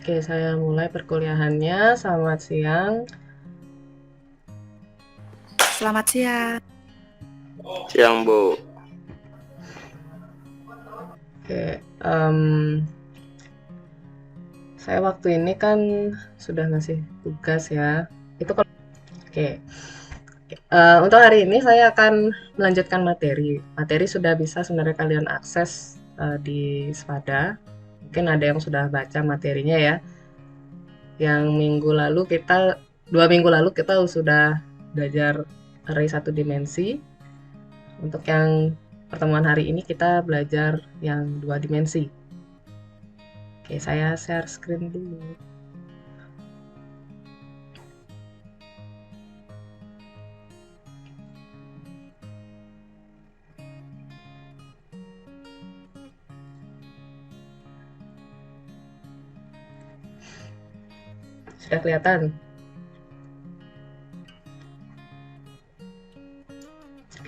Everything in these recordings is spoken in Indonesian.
Oke, saya mulai perkuliahannya. Selamat siang. Selamat siang. Siang, Bu. Oke, saya waktu ini kan sudah ngasih tugas ya. Itu kalau oke. Untuk hari ini saya akan melanjutkan materi. Materi sudah bisa sebenarnya kalian akses di Spada. Mungkin ada yang sudah baca materinya ya. Yang minggu lalu kita 2 minggu lalu kita sudah belajar array satu dimensi. Untuk yang pertemuan hari ini kita belajar yang 2 dimensi. Oke, saya share screen dulu. Sudah kelihatan?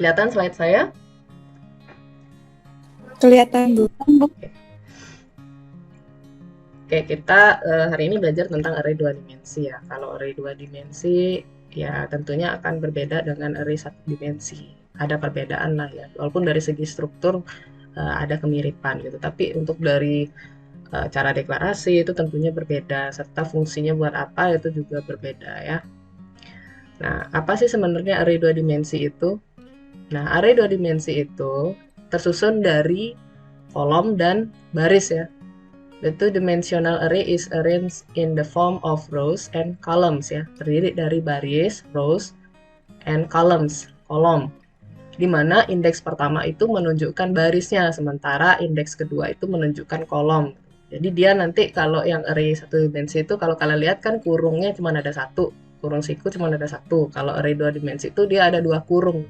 Kelihatan slide saya? Kelihatan, Bu. Oke, kita hari ini belajar tentang array 2 dimensi ya. Kalau array 2 dimensi ya tentunya akan berbeda dengan array 1 dimensi. Ada perbedaan lah ya. Walaupun dari segi struktur ada kemiripan gitu. Tapi untuk dari cara deklarasi itu tentunya berbeda. Serta fungsinya buat apa itu juga berbeda ya. Nah, apa sih sebenarnya array 2 dimensi itu? Nah, array 2 dimensi itu tersusun dari kolom dan baris ya. The two-dimensional array is arranged in the form of rows and columns ya. Terdiri dari baris, rows, and columns, kolom. Di mana indeks pertama itu menunjukkan barisnya, sementara indeks kedua itu menunjukkan kolom. Jadi dia nanti kalau yang array 1 dimensi itu kalau kalian lihat kan kurungnya cuma ada satu, kurung siku cuma ada satu. Kalau array 2 dimensi itu dia ada dua kurung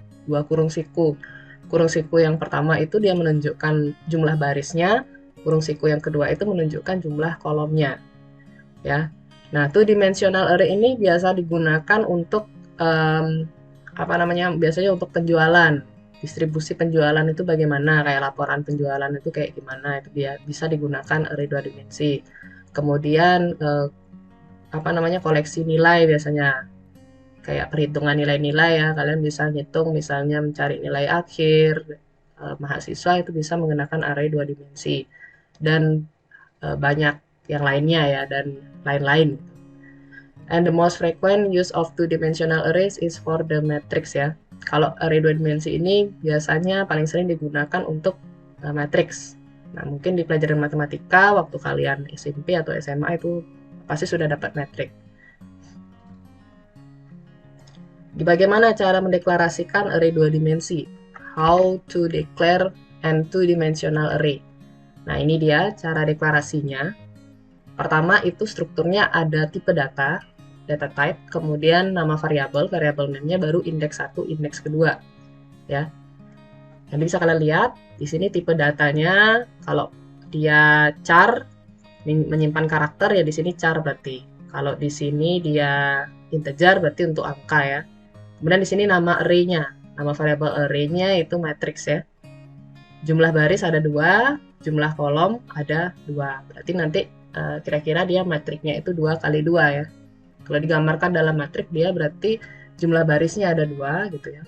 siku. Kurung siku yang pertama itu dia menunjukkan jumlah barisnya, kurung siku yang kedua itu menunjukkan jumlah kolomnya ya. Nah, two-dimensional array ini biasa digunakan untuk biasanya untuk penjualan, distribusi penjualan itu bagaimana, kayak laporan penjualan itu kayak gimana, itu dia bisa digunakan array 2 dimensi. Kemudian koleksi nilai biasanya kayak perhitungan nilai-nilai ya, kalian bisa ngitung misalnya mencari nilai akhir mahasiswa itu bisa menggunakan array 2 dimensi. Dan banyak yang lainnya ya dan lain-lain. And the most frequent use of two-dimensional arrays is for the matrix ya. Kalau array 2 dimensi ini biasanya paling sering digunakan untuk matrix. Nah, mungkin di pelajaran matematika waktu kalian SMP atau SMA itu pasti sudah dapat matrix. Bagaimana cara mendeklarasikan array 2 dimensi? How to declare an two-dimensional array? Nah, ini dia cara deklarasinya. Pertama itu strukturnya ada tipe data type, kemudian nama variabel name-nya, baru indeks 1, indeks kedua. Ya. Nanti bisa kalian lihat, di sini tipe datanya, kalau dia char, menyimpan karakter, ya di sini char berarti. Kalau di sini dia integer, berarti untuk angka ya. Kemudian di sini nama array-nya, nama variabel array-nya itu matrix ya. Jumlah baris ada 2, jumlah kolom ada 2. Berarti nanti kira-kira dia matriknya itu 2 kali 2 ya. Kalau digambarkan dalam matrik dia berarti jumlah barisnya ada 2 gitu ya.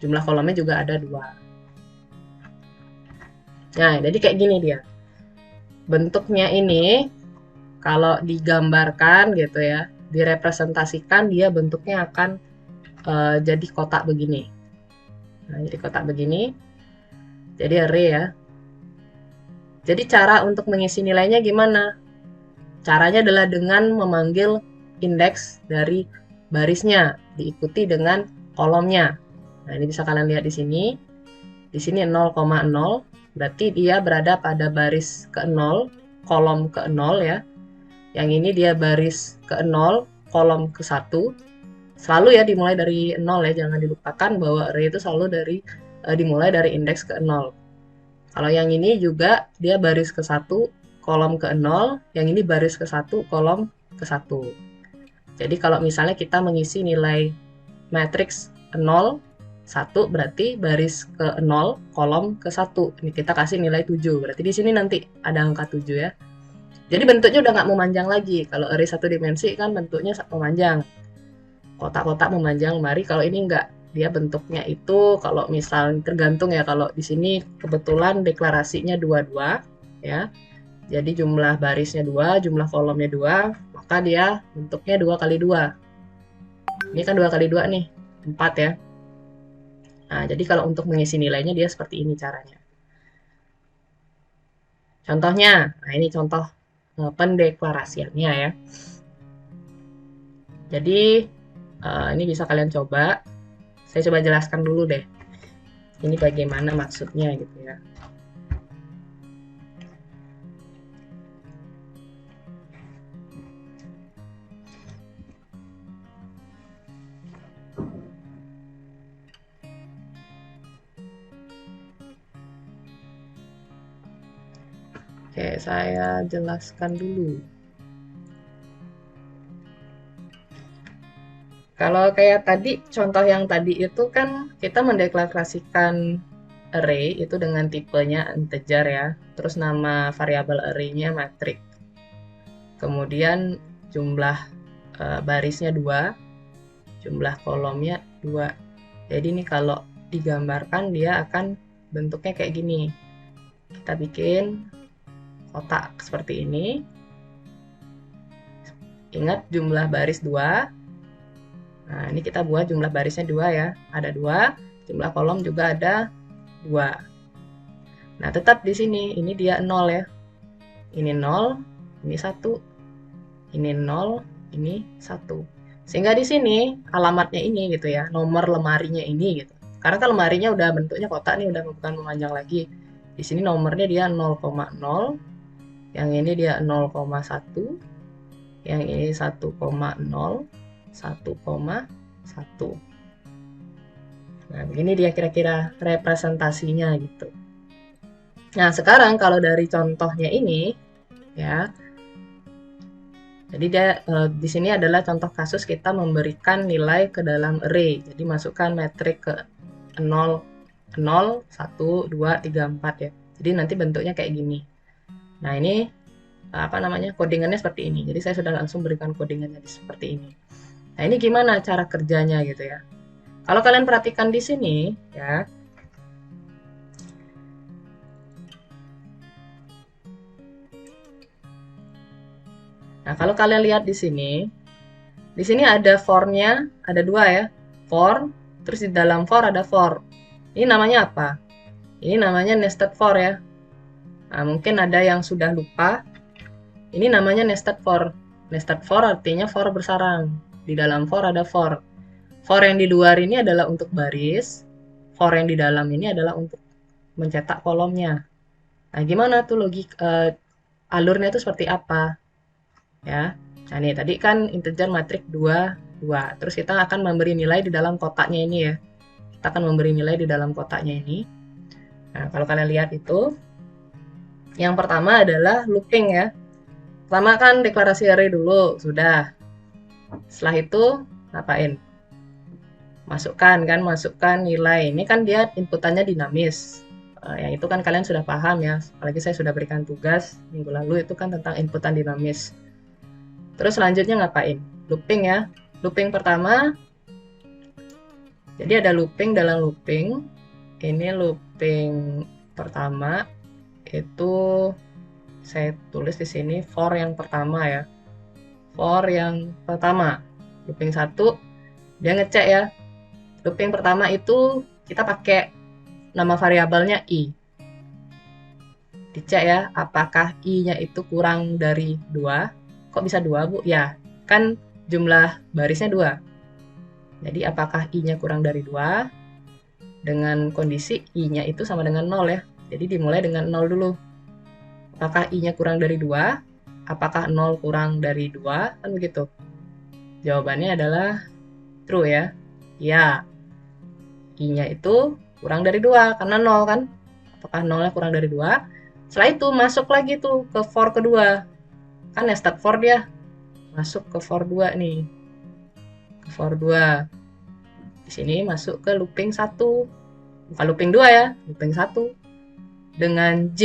Jumlah kolomnya juga ada 2. Nah, jadi kayak gini dia. Bentuknya ini kalau digambarkan gitu ya, direpresentasikan dia bentuknya akan jadi kotak begini. Nah, jadi kotak begini. Jadi array ya. Jadi cara untuk mengisi nilainya gimana? Caranya adalah dengan memanggil indeks dari barisnya diikuti dengan kolomnya. Nah, ini bisa kalian lihat di sini. Di sini 0,0 berarti dia berada pada baris ke-0, kolom ke-0 ya. Yang ini dia baris ke-0, kolom ke-1. Selalu ya dimulai dari 0 ya, jangan dilupakan bahwa array itu selalu dimulai dari indeks ke-0. Kalau yang ini juga dia baris ke-1, kolom ke-0, yang ini baris ke-1, kolom ke-1. Jadi kalau misalnya kita mengisi nilai matriks 0, 1 berarti baris ke-0, kolom ke-1. Ini kita kasih nilai 7. Berarti di sini nanti ada angka 7 ya. Jadi bentuknya udah nggak memanjang lagi. Kalau array satu dimensi kan bentuknya memanjang, kotak-kotak memanjang lemari. Kalau ini enggak, dia bentuknya itu kalau misal tergantung ya. Kalau di sini kebetulan deklarasinya 22 ya. Jadi jumlah barisnya 2, jumlah kolomnya 2, maka dia bentuknya 2 kali 2. Ini kan 2 kali 2 nih, 4 ya. Nah, jadi kalau untuk mengisi nilainya dia seperti ini caranya. Contohnya, nah ini contoh pendeklarasiannya ya. Jadi ini bisa kalian coba. Saya coba jelaskan dulu deh. Ini bagaimana maksudnya gitu ya. Oke, saya jelaskan dulu. Kalau kayak tadi, contoh yang tadi itu kan kita mendeklarasikan array itu dengan tipenya integer ya. Terus nama variabel array-nya matrix. Kemudian jumlah barisnya 2, jumlah kolomnya 2. Jadi ini kalau digambarkan dia akan bentuknya kayak gini. Kita bikin kotak seperti ini. Ingat jumlah baris 2. Nah, ini kita buat jumlah barisnya 2 ya. Ada 2, jumlah kolom juga ada 2. Nah, tetap di sini, ini dia 0 ya. Ini 0, ini 1. Ini 0, ini 1. Sehingga di sini alamatnya ini gitu ya, nomor lemarinya ini gitu. Karena kan lemarinya udah bentuknya kotak nih, udah bukan memanjang lagi. Di sini nomornya dia 0,0, yang ini dia 0,1, yang ini 1,0, 1,1. Nah, begini dia kira-kira representasinya gitu. Nah, sekarang kalau dari contohnya ini ya. Jadi dia di sini adalah contoh kasus kita memberikan nilai ke dalam array. Jadi masukkan metrik ke 0, 0, 1, 2, 3, 4 ya. Jadi nanti bentuknya kayak gini. Nah, ini apa namanya? Codingannya seperti ini. Jadi saya sudah langsung berikan codingannya seperti ini. Nah, ini gimana cara kerjanya gitu ya. Kalau kalian perhatikan di sini ya. Nah, kalau kalian lihat di sini ada for-nya, ada 2 ya. For, terus di dalam for ada for. Ini namanya apa? Ini namanya nested for ya. Nah, mungkin ada yang sudah lupa. Ini namanya nested for. Nested for artinya for bersarang. Di dalam for ada for. For yang di luar ini adalah untuk baris. For yang di dalam ini adalah untuk mencetak kolomnya. Nah, gimana tuh alurnya itu seperti apa? Ya. Nah, nih tadi kan integer matrix 2, 2. Terus kita akan memberi nilai di dalam kotaknya ini ya. Kita akan memberi nilai di dalam kotaknya ini. Nah, kalau kalian lihat itu, yang pertama adalah looping ya. Pertama kan deklarasi array dulu, sudah. Setelah itu, ngapain? Masukkan nilai. Ini kan dia inputannya dinamis. Yang itu kan kalian sudah paham ya. Apalagi saya sudah berikan tugas minggu lalu itu kan tentang inputan dinamis. Terus selanjutnya ngapain? Looping ya. Looping pertama, jadi ada looping dalam looping. Ini looping pertama, itu saya tulis di sini for yang pertama ya. For yang pertama. Looping 1, dia ngecek ya. Looping pertama itu kita pakai nama variabelnya i. Dicek ya, apakah i-nya itu kurang dari 2. Kok bisa 2, Bu? Ya, kan jumlah barisnya 2. Jadi, apakah I-nya kurang dari 2? Dengan kondisi I-nya itu sama dengan 0 ya. Jadi, dimulai dengan 0 dulu. Apakah I-nya kurang dari 2? Apakah 0 kurang dari 2? Kan begitu. Jawabannya adalah true ya. Ya, I-nya itu kurang dari 2, karena 0 kan. Apakah 0-nya kurang dari 2? Setelah itu, masuk lagi tuh ke for kedua. Kan nested for dia masuk ke for 2 nih. Ke for 2. Di sini masuk ke looping 1. Bukan looping 2 ya, looping 1. Dengan J,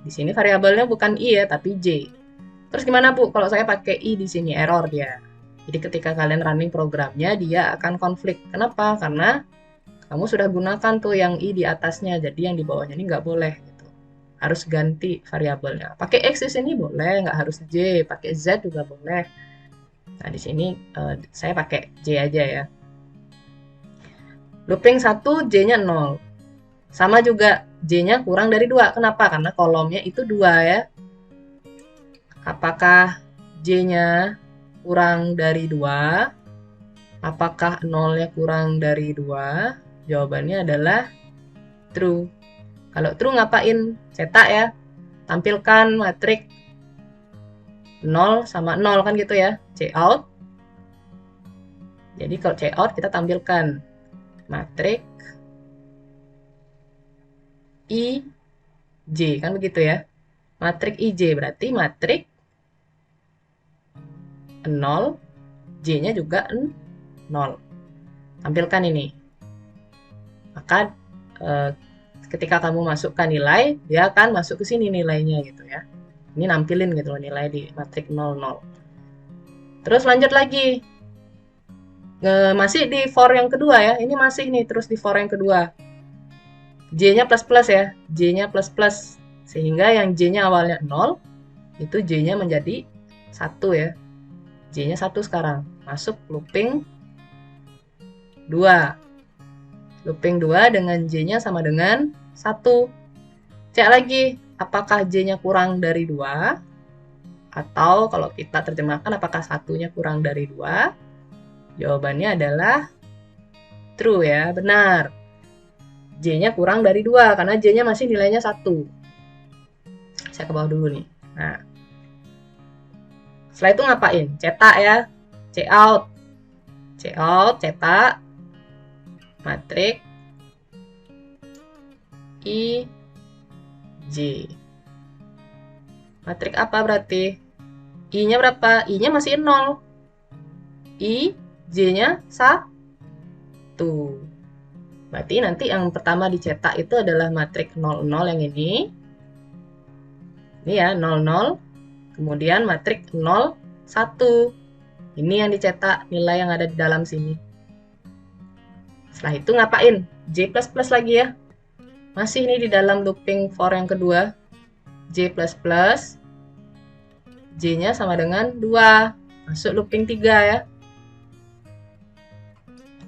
di sini variabelnya bukan I ya, tapi J. Terus gimana Bu? Kalau saya pakai I di sini error dia. Jadi ketika kalian running programnya dia akan konflik. Kenapa? Karena kamu sudah gunakan tuh yang I di atasnya, jadi yang di bawahnya ini nggak boleh gitu. Harus ganti variabelnya. Pakai X di sini boleh, nggak harus J. Pakai Z juga boleh. Nah di sini saya pakai J aja ya. Looping 1, J-nya 0. Sama juga J-nya kurang dari 2. Kenapa? Karena kolomnya itu 2 ya. Apakah J-nya kurang dari 2? Apakah 0-nya kurang dari 2? Jawabannya adalah true. Kalau true ngapain? Cetak ya. Tampilkan matrik 0 sama 0 kan gitu ya. Cout. Jadi kalau cout kita tampilkan matrik IJ kan begitu ya. Matrik IJ berarti matrik 0, J-nya juga 0. Tampilkan ini. Maka ketika kamu masukkan nilai, dia akan masuk ke sini nilainya gitu ya. Ini nampilin gitu loh nilai di matrik 00. Terus lanjut lagi. Masih di for yang kedua ya. Ini masih nih terus di for yang kedua. J-nya plus-plus ya. J-nya plus-plus. Sehingga yang J-nya awalnya 0, itu J-nya menjadi 1 ya. J-nya 1 sekarang. Masuk looping 2. Looping 2 dengan J-nya sama dengan 1. Cek lagi, apakah J-nya kurang dari 2? Atau kalau kita terjemahkan, apakah satunya kurang dari 2? Jawabannya adalah true ya, benar. J-nya kurang dari 2, karena J-nya masih nilainya 1. Saya ke bawah dulu nih. Nah, setelah itu ngapain? Cetak ya. Cout. Cout, cetak. Matrik IJ. Matrik apa berarti? I-nya berapa? I-nya masih 0. I, J-nya 1. Berarti nanti yang pertama dicetak itu adalah matrik 00 yang ini. Ini ya, 00. Kemudian matrik 01. Ini yang dicetak nilai yang ada di dalam sini. Setelah itu ngapain? J++ lagi ya. Masih nih di dalam looping for yang kedua. J++. J-nya sama dengan 2. Masuk looping 3 ya.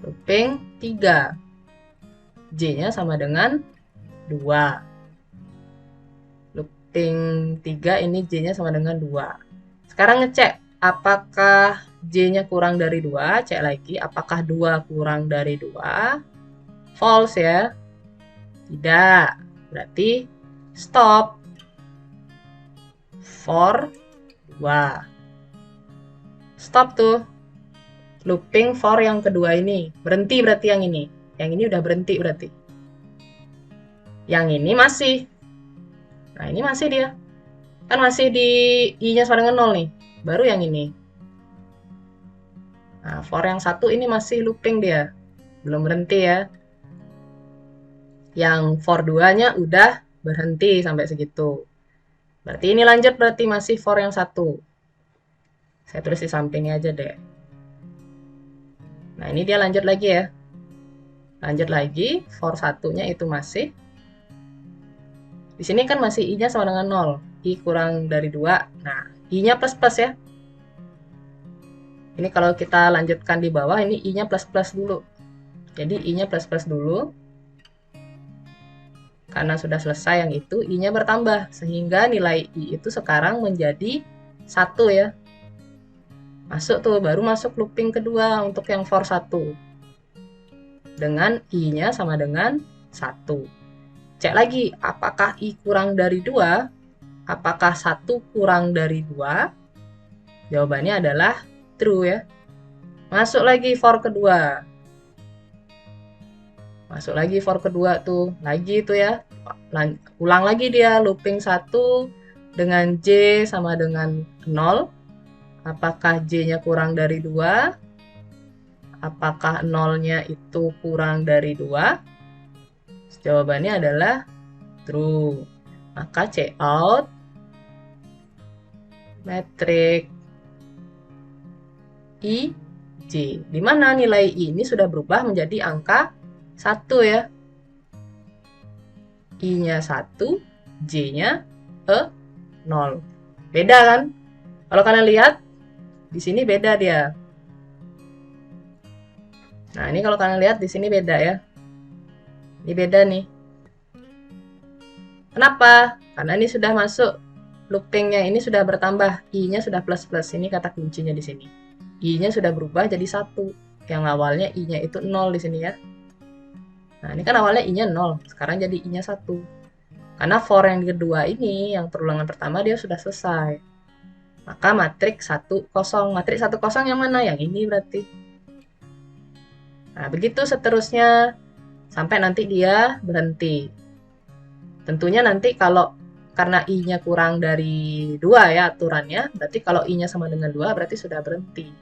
Looping 3. J-nya sama dengan 2. Looping 3 ini J-nya sama dengan 2. Sekarang ngecek apakah J-nya kurang dari 2. Cek lagi apakah 2 kurang dari 2. False ya. Tidak. Berarti stop. For 2. Stop tuh. Looping for yang kedua ini. Berhenti berarti yang ini. Yang ini udah berhenti berarti. Yang ini masih. Nah ini masih dia. Kan masih di I-nya sama dengan 0 nih. Baru yang ini. Nah for yang satu ini masih looping dia. Belum berhenti ya. Yang for 2-nya udah berhenti sampai segitu. Berarti ini lanjut berarti masih for yang satu. Saya tulis di sampingnya aja deh. Nah ini dia lanjut lagi ya. Lanjut lagi, for satunya itu masih. Di sini kan masih I-nya sama dengan 0. I kurang dari 2. Nah, I-nya plus-plus ya. Ini kalau kita lanjutkan di bawah, ini I-nya plus-plus dulu. Jadi I-nya plus-plus dulu. Karena sudah selesai yang itu, I-nya bertambah. Sehingga nilai I itu sekarang menjadi 1 ya. Masuk tuh, baru masuk looping kedua untuk yang for 1. Dengan I-nya sama dengan 1. Cek lagi, apakah I kurang dari 2? Apakah 1 kurang dari 2? Jawabannya adalah true ya. Masuk lagi for kedua. Masuk lagi for kedua tuh. Lagi tuh ya. Ulang lagi dia looping 1 dengan J sama dengan 0. Apakah J-nya kurang dari 2? Apakah 0-nya itu kurang dari 2? Jawabannya adalah true. Maka cout metrik I, J. Di mana nilai I ini sudah berubah menjadi angka 1 ya. I-nya 1, J-nya 0. Beda kan? Kalau kalian lihat, di sini beda dia. Nah, ini kalau kalian lihat di sini beda ya. Ini beda nih. Kenapa? Karena ini sudah masuk loopingnya, ini sudah bertambah. I-nya sudah plus-plus. Ini kata kuncinya di sini. I-nya sudah berubah jadi 1. Yang awalnya I-nya itu 0 di sini ya. Nah, ini kan awalnya I-nya 0. Sekarang jadi I-nya 1. Karena for yang kedua ini, yang perulangan pertama dia sudah selesai. Maka matriks 1, 0. Matriks 1, 0 yang mana? Yang ini berarti. Nah, begitu seterusnya sampai nanti dia berhenti. Tentunya nanti kalau karena I-nya kurang dari 2 ya aturannya, berarti kalau I-nya sama dengan 2 berarti sudah berhenti.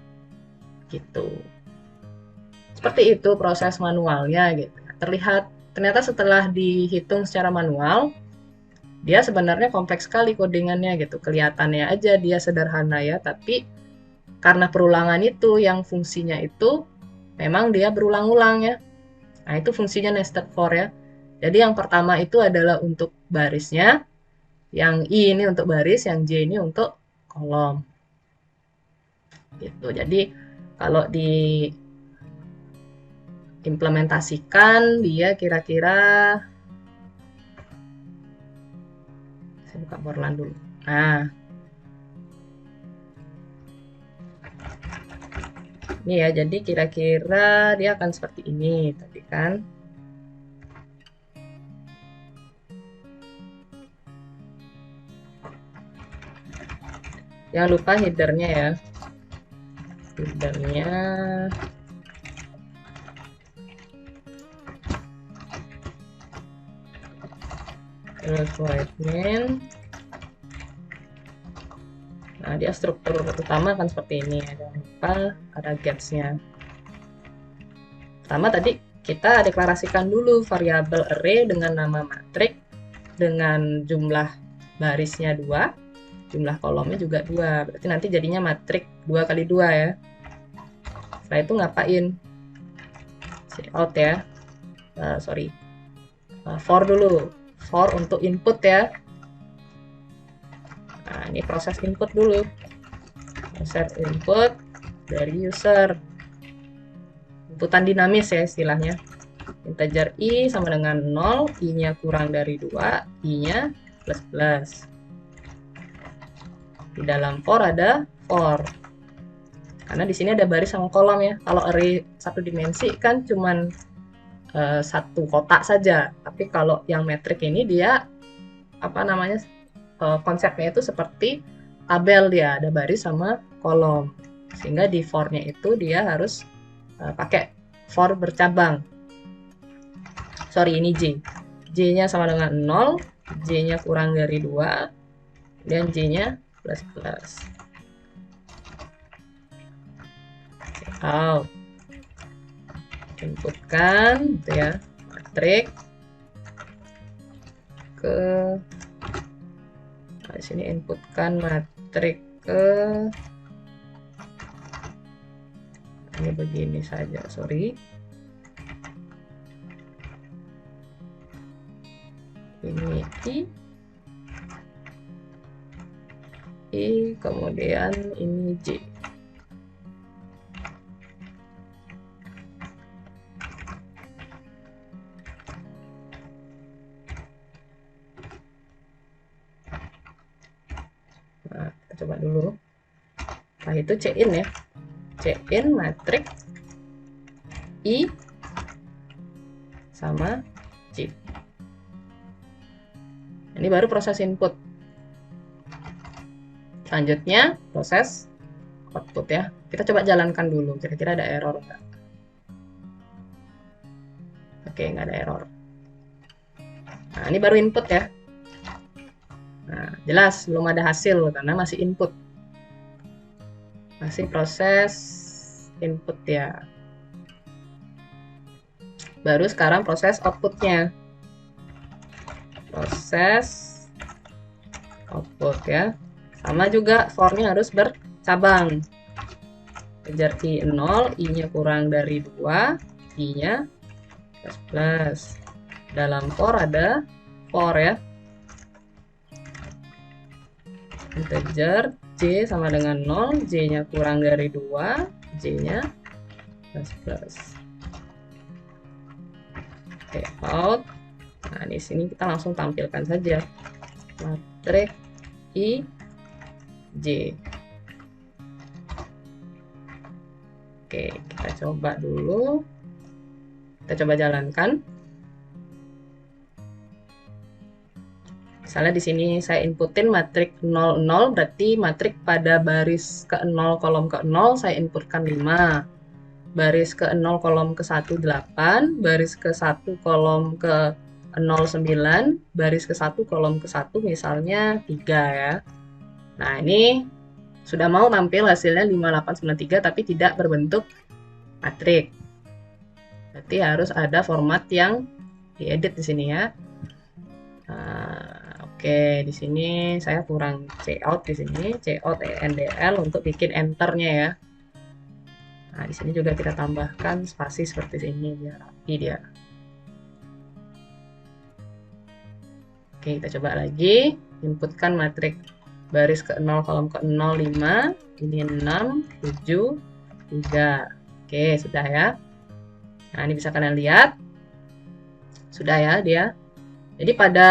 Gitu. Seperti itu proses manualnya gitu. Terlihat ternyata setelah dihitung secara manual, dia sebenarnya kompleks sekali codingannya gitu. Kelihatannya aja dia sederhana ya, tapi karena perulangan itu yang fungsinya itu memang dia berulang-ulang ya. Nah, itu fungsinya nested for ya. Jadi yang pertama itu adalah untuk barisnya, yang I ini untuk baris, yang J ini untuk kolom. Gitu. Jadi kalau diimplementasikan dia kira-kira, saya buka Borland dulu. Nah, ini ya, jadi kira-kira dia akan seperti ini tadi kan. Jangan lupa headernya ya. Headernya terus white main. Nah, dia struktur utama akan seperti ini. Jangan lupa ada getsnya. Pertama tadi kita deklarasikan dulu variabel array dengan nama matrik, dengan jumlah barisnya 2, jumlah kolomnya juga 2. Berarti nanti jadinya matrik 2 kali 2 ya. Setelah itu ngapain? Out ya. For dulu. For untuk input ya. Nah, ini proses input dulu. Proses input dari user. Inputan dinamis ya istilahnya. Integer I sama dengan 0, I-nya kurang dari 2, I-nya plus. Di dalam for ada for. Karena di sini ada baris sama kolom ya. Kalau array satu dimensi kan cuman satu kotak saja. Tapi kalau yang metrik ini dia konsepnya itu seperti tabel, dia ada baris sama kolom. Sehingga di for-nya itu dia harus pakai for bercabang. Sorry, ini J. J-nya sama dengan 0, J-nya kurang dari 2, dan J-nya plus. Out. Inputkan gitu ya, matrik ke, nah, di sini inputkan matrik ke, ini begini saja, sorry. Ini I, kemudian ini J. Nah, kita coba dulu. Nah, itu C-in ya. C-in matrik I sama J. Ini baru proses input. Selanjutnya proses output ya. Kita coba jalankan dulu. Kira-kira ada error enggak? Oke, nggak ada error. Nah, ini baru input ya. Nah, jelas belum ada hasil karena masih input. Masih proses input ya. Baru sekarang proses outputnya. Proses output ya. Sama juga for-nya harus bercabang. Kejar I 0, I-nya kurang dari 2, I-nya plus. Dalam for ada for ya. Integer J sama dengan 0, J-nya kurang dari 2, J-nya plus. Oke, out. Nah, di sini kita langsung tampilkan saja matriks I J. Oke, kita coba dulu. Kita coba jalankan. Misalnya di sini saya inputin matriks 0, 0, berarti matriks pada baris ke 0, kolom ke 0, saya inputkan 5. Baris ke 0, kolom ke 1, 8. Baris ke 1, kolom ke 0, 9. Baris ke 1, kolom ke 1, misalnya 3 ya. Nah, ini sudah mau tampil hasilnya 5893 tapi tidak berbentuk matriks. Berarti harus ada format yang diedit di sini ya. Oke, di sini saya kurang cout di sini, cout endl untuk bikin enternya ya. Nah, di sini juga kita tambahkan spasi seperti ini biar rapi dia. Oke, kita coba lagi, inputkan matriks baris ke 0, kolom ke 0, 5, ini 6, 7, 3. Oke, sudah ya. Nah, ini bisa kalian lihat. Sudah ya dia. Jadi pada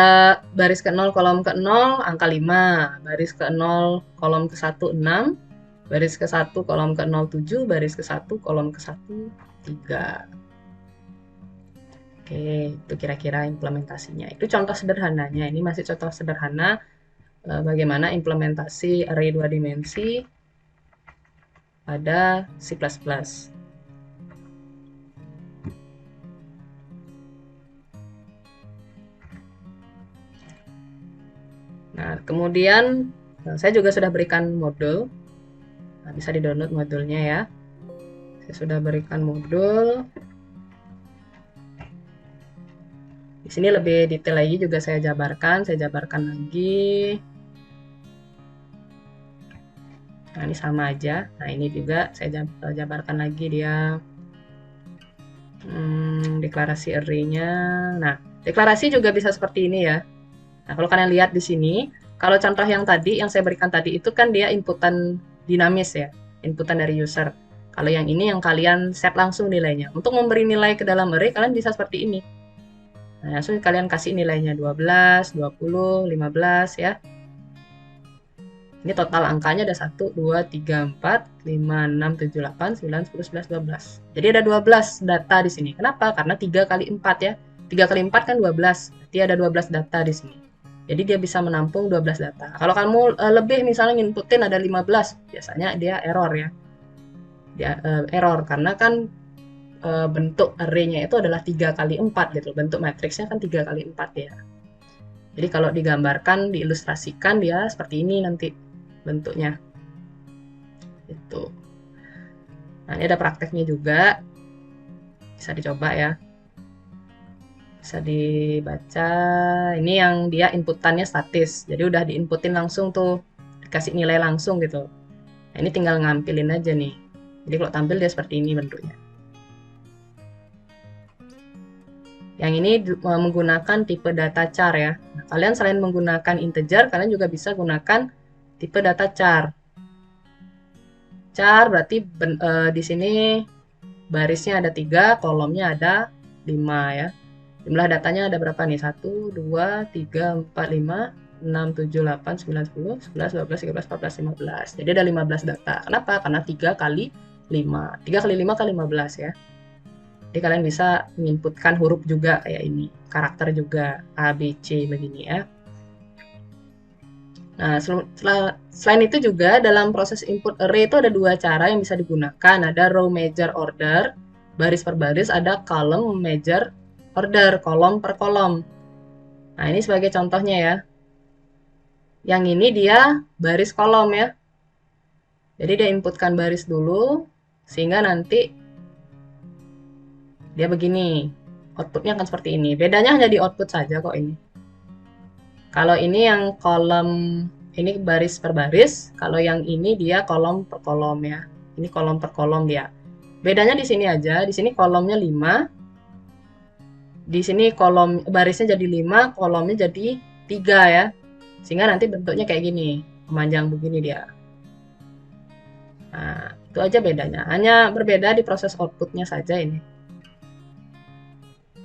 baris ke 0, kolom ke 0, angka 5. Baris ke 0, kolom ke 1, 6. Baris ke 1, kolom ke 0, 7. Baris ke 1, kolom ke 1, 3. Oke, itu kira-kira implementasinya. Itu contoh sederhananya. Ini masih contoh sederhana bagaimana implementasi array 2 dimensi pada C++. Nah, kemudian saya juga sudah berikan modul. Nah, bisa di-download modulnya ya. Saya sudah berikan modul. Di sini lebih detail lagi juga saya jabarkan lagi. Nah, ini sama aja. Nah, ini juga saya jabarkan lagi dia deklarasi array-nya. Nah, deklarasi juga bisa seperti ini ya. Nah, kalau kalian lihat di sini, kalau contoh yang tadi, yang saya berikan tadi itu kan dia inputan dinamis ya, inputan dari user. Kalau yang ini yang kalian set langsung nilainya. Untuk memberi nilai ke dalam array, kalian bisa seperti ini. Nah, langsung kalian kasih nilainya 12, 20, 15 ya. Ini total angkanya ada 1, 2, 3, 4, 5, 6, 7, 8, 9, 10, 11, 12. Jadi ada 12 data di sini. Kenapa? Karena 3 kali 4 ya. 3 kali 4 kan 12. Berarti ada 12 data di sini. Jadi dia bisa menampung 12 data. Kalau kamu lebih misalnya inputin ada 15, biasanya dia error ya. Dia error karena kan bentuk array-nya itu adalah 3 kali 4 gitu. Bentuk matriksnya kan 3 kali 4 ya. Jadi kalau digambarkan, diilustrasikan dia seperti ini nanti bentuknya. Itu. Nah, ini ada prakteknya juga. Bisa dicoba ya. Bisa dibaca. Ini yang dia inputannya statis. Jadi udah diinputin langsung tuh. Dikasih nilai langsung gitu. Nah, ini tinggal ngampilin aja nih. Jadi kalau tampil dia seperti ini bentuknya. Yang ini menggunakan tipe data char ya. Nah, kalian selain menggunakan integer, kalian juga bisa gunakan tipe data char. Char berarti di sini barisnya ada 3, kolomnya ada 5 ya. Jumlah datanya ada berapa nih? 1, 2, 3, 4, 5, 6, 7, 8, 9, 10, 11, 12, 13, 14, 15. Jadi ada 15 data. Kenapa? Karena 3 kali 5. 3 kali 5 kali 15 ya. Jadi kalian bisa menginputkan huruf juga kayak ini. Karakter juga A, B, C begini ya. Nah, selain itu juga dalam proses input array itu ada 2 cara yang bisa digunakan. Ada row measure order, baris per baris, ada column measure order, kolom per kolom. Nah, ini sebagai contohnya ya. Yang ini dia baris kolom ya. Jadi dia inputkan baris dulu, sehingga nanti dia begini. Outputnya akan seperti ini. Bedanya hanya di output saja kok ini. Kalau ini yang kolom Ini baris per baris, kalau yang ini dia kolom per kolom ya. Ini kolom per kolom dia. Bedanya di sini aja, di sini kolomnya 5, di sini kolom barisnya jadi 5, kolomnya jadi 3 ya. Sehingga nanti bentuknya kayak gini, memanjang begini dia. Nah, itu aja bedanya. Hanya berbeda di proses outputnya saja ini.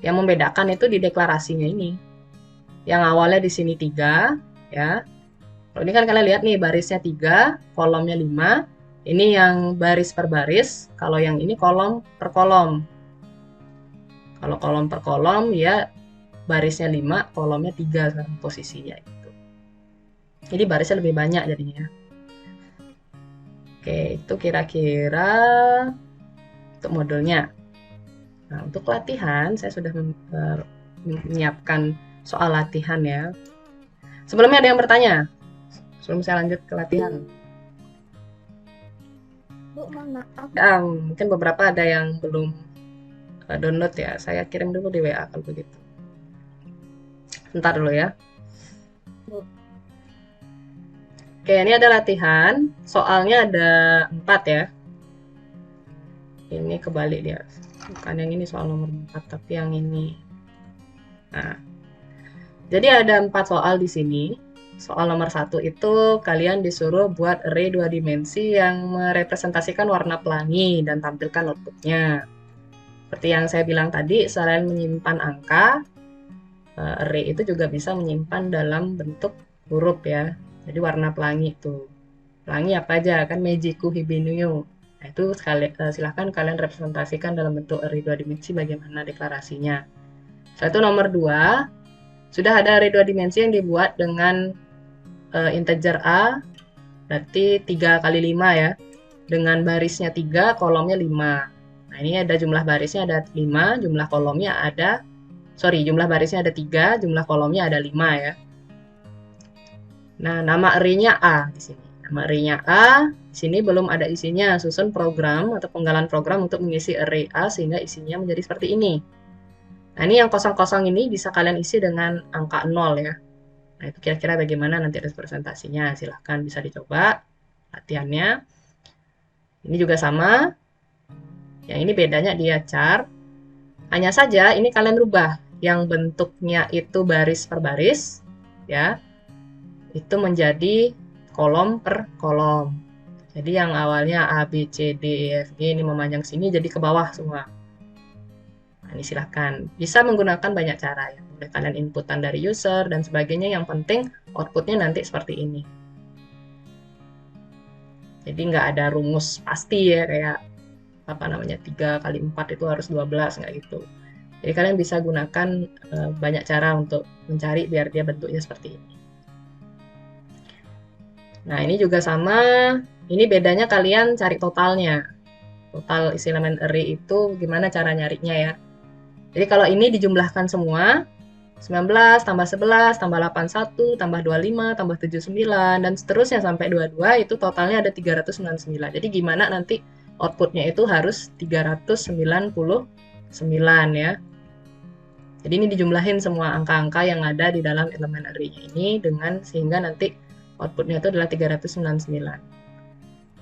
Yang membedakan itu di deklarasinya ini. Yang awalnya di sini 3 ya. Kalau ini kan kalian lihat nih barisnya 3, kolomnya 5. Ini yang baris per baris, kalau yang ini kolom per kolom. Kalau kolom per kolom ya barisnya 5, kolomnya 3 sekarang posisinya itu. Jadi barisnya lebih banyak jadinya. Oke, itu kira-kira untuk modulnya. Nah, untuk latihan saya sudah menyiapkan soal latihan ya. Sebelumnya ada yang bertanya? Sebelum saya lanjut ke latihan. Bu, mohon maaf. Ya, mungkin beberapa ada yang belum download ya. Saya kirim dulu di WA kalau begitu. Bentar dulu ya. Bu. Oke, ini ada latihan. Soalnya ada 4 ya. Ini kebalik dia. Bukan yang ini soal nomor 4, tapi yang ini. Nah, jadi ada 4 soal di sini. Soal nomor 1 itu kalian disuruh buat array 2 dimensi yang merepresentasikan warna pelangi dan tampilkan outputnya. Seperti yang saya bilang tadi, selain menyimpan angka, array itu juga bisa menyimpan dalam bentuk huruf ya. Jadi warna pelangi itu. Pelangi apa aja? Kan Mejiku Hibiniu. Nah, itu silahkan kalian representasikan dalam bentuk array 2 dimensi bagaimana deklarasinya. Satu nomor 2, sudah ada array 2 dimensi yang dibuat dengan integer A, berarti 3 kali 5 ya. Dengan barisnya 3, kolomnya 5. Nah, ini ada jumlah barisnya ada 5, jumlah kolomnya ada, jumlah barisnya ada 3, jumlah kolomnya ada 5 ya. Nah, nama array-nya A di sini. Nama array-nya A, di sini belum ada isinya. Susun program atau penggalan program untuk mengisi array A sehingga isinya menjadi seperti ini. Nah, ini yang kosong-kosong ini bisa kalian isi dengan angka 0 ya. Nah, itu kira-kira bagaimana nanti representasinya. Silahkan bisa dicoba latihannya. Ini juga sama. Yang ini bedanya dia char. Hanya saja ini kalian rubah. Yang bentuknya itu baris per baris. Ya. Itu menjadi kolom per kolom. Jadi yang awalnya A, B, C, D, E, F, G ini memanjang sini jadi ke bawah semua. Nah, ini silahkan. Bisa menggunakan banyak cara ya. Boleh kalian inputan dari user dan sebagainya. Yang penting outputnya nanti seperti ini. Jadi nggak ada rumus pasti ya kayak 3 kali 4 itu harus 12, nggak gitu. Jadi kalian bisa gunakan banyak cara untuk mencari biar dia bentuknya seperti ini. Nah, ini juga sama. Ini bedanya kalian cari totalnya. Total isi elemen array itu gimana cara nyarinya ya. Jadi kalau ini dijumlahkan semua, 19 tambah 11 tambah 81 tambah 25 tambah 79 dan seterusnya sampai 22 itu totalnya ada 399. Jadi gimana nanti outputnya itu harus 399 ya. Jadi ini dijumlahin semua angka-angka yang ada di dalam elemen array-nya ini dengan sehingga nanti outputnya itu adalah 399.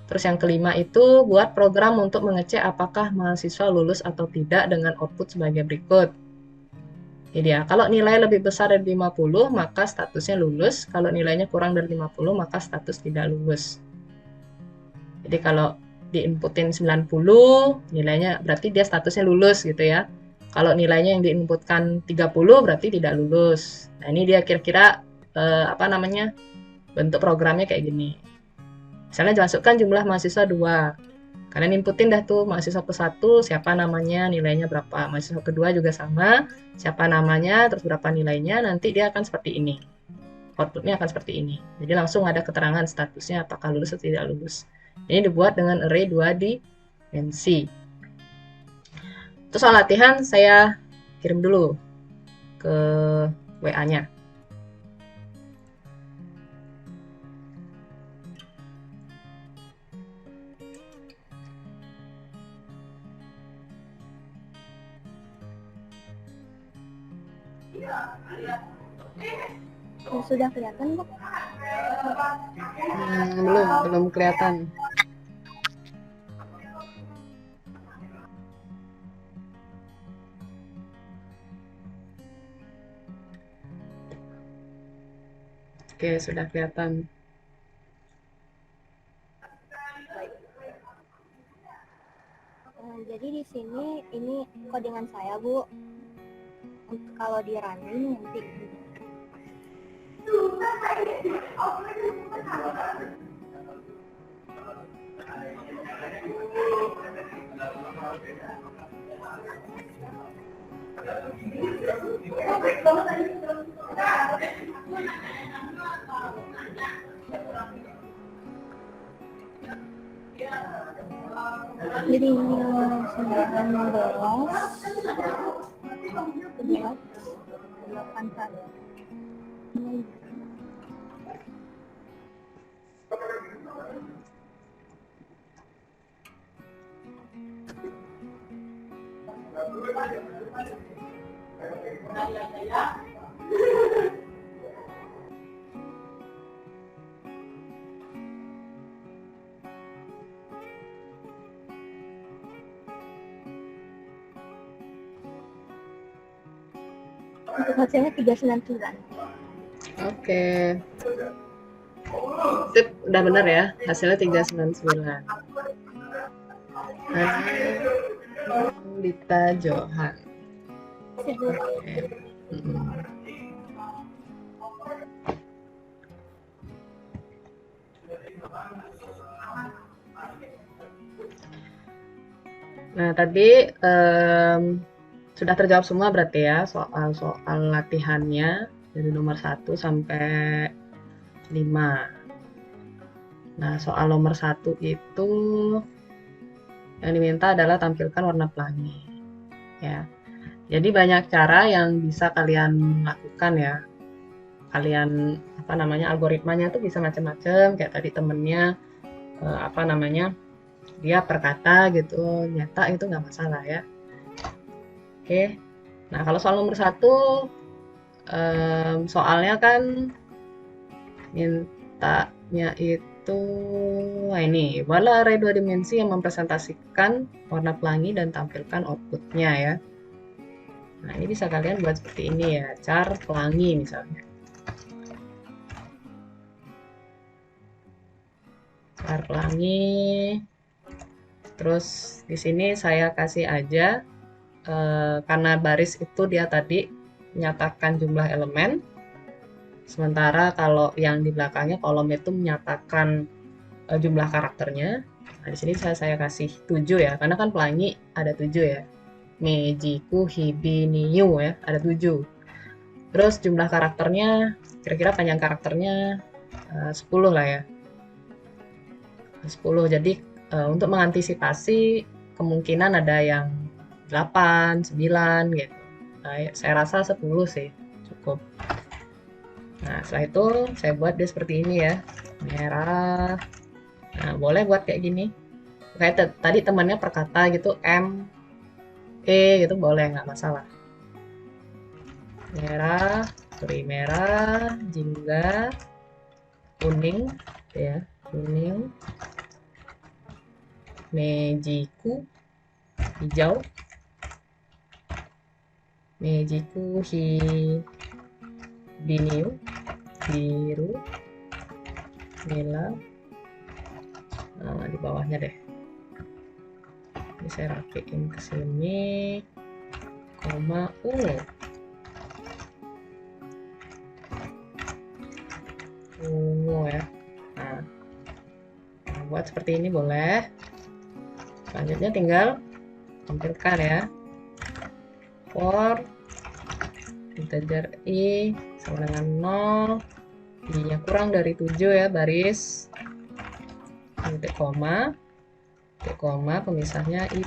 Terus yang kelima itu buat program untuk mengecek apakah mahasiswa lulus atau tidak dengan output sebagai berikut. Jadi ya, kalau nilai lebih besar dari 50 maka statusnya lulus, kalau nilainya kurang dari 50 maka status tidak lulus. Jadi kalau diinputin 90 nilainya berarti dia statusnya lulus gitu ya. Kalau nilainya yang diinputkan 30 berarti tidak lulus. Nah, ini dia kira-kira bentuk programnya kayak gini. Misalnya dimasukkan jumlah mahasiswa 2. Kalian inputin dah tuh mahasiswa ke-1 siapa namanya, nilainya berapa. Mahasiswa kedua juga sama, siapa namanya, terus berapa nilainya, nanti dia akan seperti ini. Outputnya akan seperti ini. Jadi langsung ada keterangan statusnya apakah lulus atau tidak lulus. Ini dibuat dengan array 2 dimensi. Itu soal latihan saya kirim dulu ke WA-nya. Sudah kelihatan, Bu? Belum kelihatan. Oke, sudah kelihatan. Jadi di sini ini codingan saya, Bu. Untuk kalau di running nanti. Jadi 19, 11, 8. Untuk hasilnya 399. Oke. Sip, udah benar ya. Hasilnya 399. Dita Johan. Oke. Nah, tadi sudah terjawab semua berarti ya soal latihannya dari nomor 1 sampai 5. Nah, soal nomor 1 itu yang diminta adalah tampilkan warna pelangi. Ya. Jadi banyak cara yang bisa kalian lakukan ya. Kalian algoritmanya tuh bisa macam-macam, kayak tadi temennya dia per kata gitu, nyata itu nggak masalah ya. Oke, nah kalau soal nomor 1 soalnya kan mintanya itu ini buatlah array 2 dimensi yang mempresentasikan warna pelangi dan tampilkan outputnya ya. Nah ini bisa kalian buat seperti ini ya, char pelangi misalnya. Char pelangi. Terus di sini saya kasih aja karena baris itu dia tadi menyatakan jumlah elemen, sementara kalau yang di belakangnya kolom itu menyatakan jumlah karakternya. Nah, di sini saya kasih 7 ya, karena kan pelangi ada 7 ya. Mejiku, Hibi, Niu ya, ada 7. Terus jumlah karakternya, kira-kira panjang karakternya 10 lah ya. 10, jadi untuk mengantisipasi kemungkinan ada yang 8, 9 gitu. Nah, saya rasa 10 sih cukup. Nah, setelah itu saya buat dia seperti ini ya. Merah. Nah, boleh buat kayak gini. Kayak tadi temannya per kata gitu, M, E gitu boleh, nggak masalah. Merah, merah, jingga, kuning ya, kuning. Mejiku, hijau. Mejiku, Biniu, biru. Merah. Nah, di bawahnya deh. Ini saya rapiin ke sini. Koma ungu. Ungu ya. Nah, buat seperti ini boleh. Selanjutnya tinggal tampilkan ya. For integer i sama dengan 0, i-nya kurang dari 7 ya, baris titik koma, pemisahnya i++.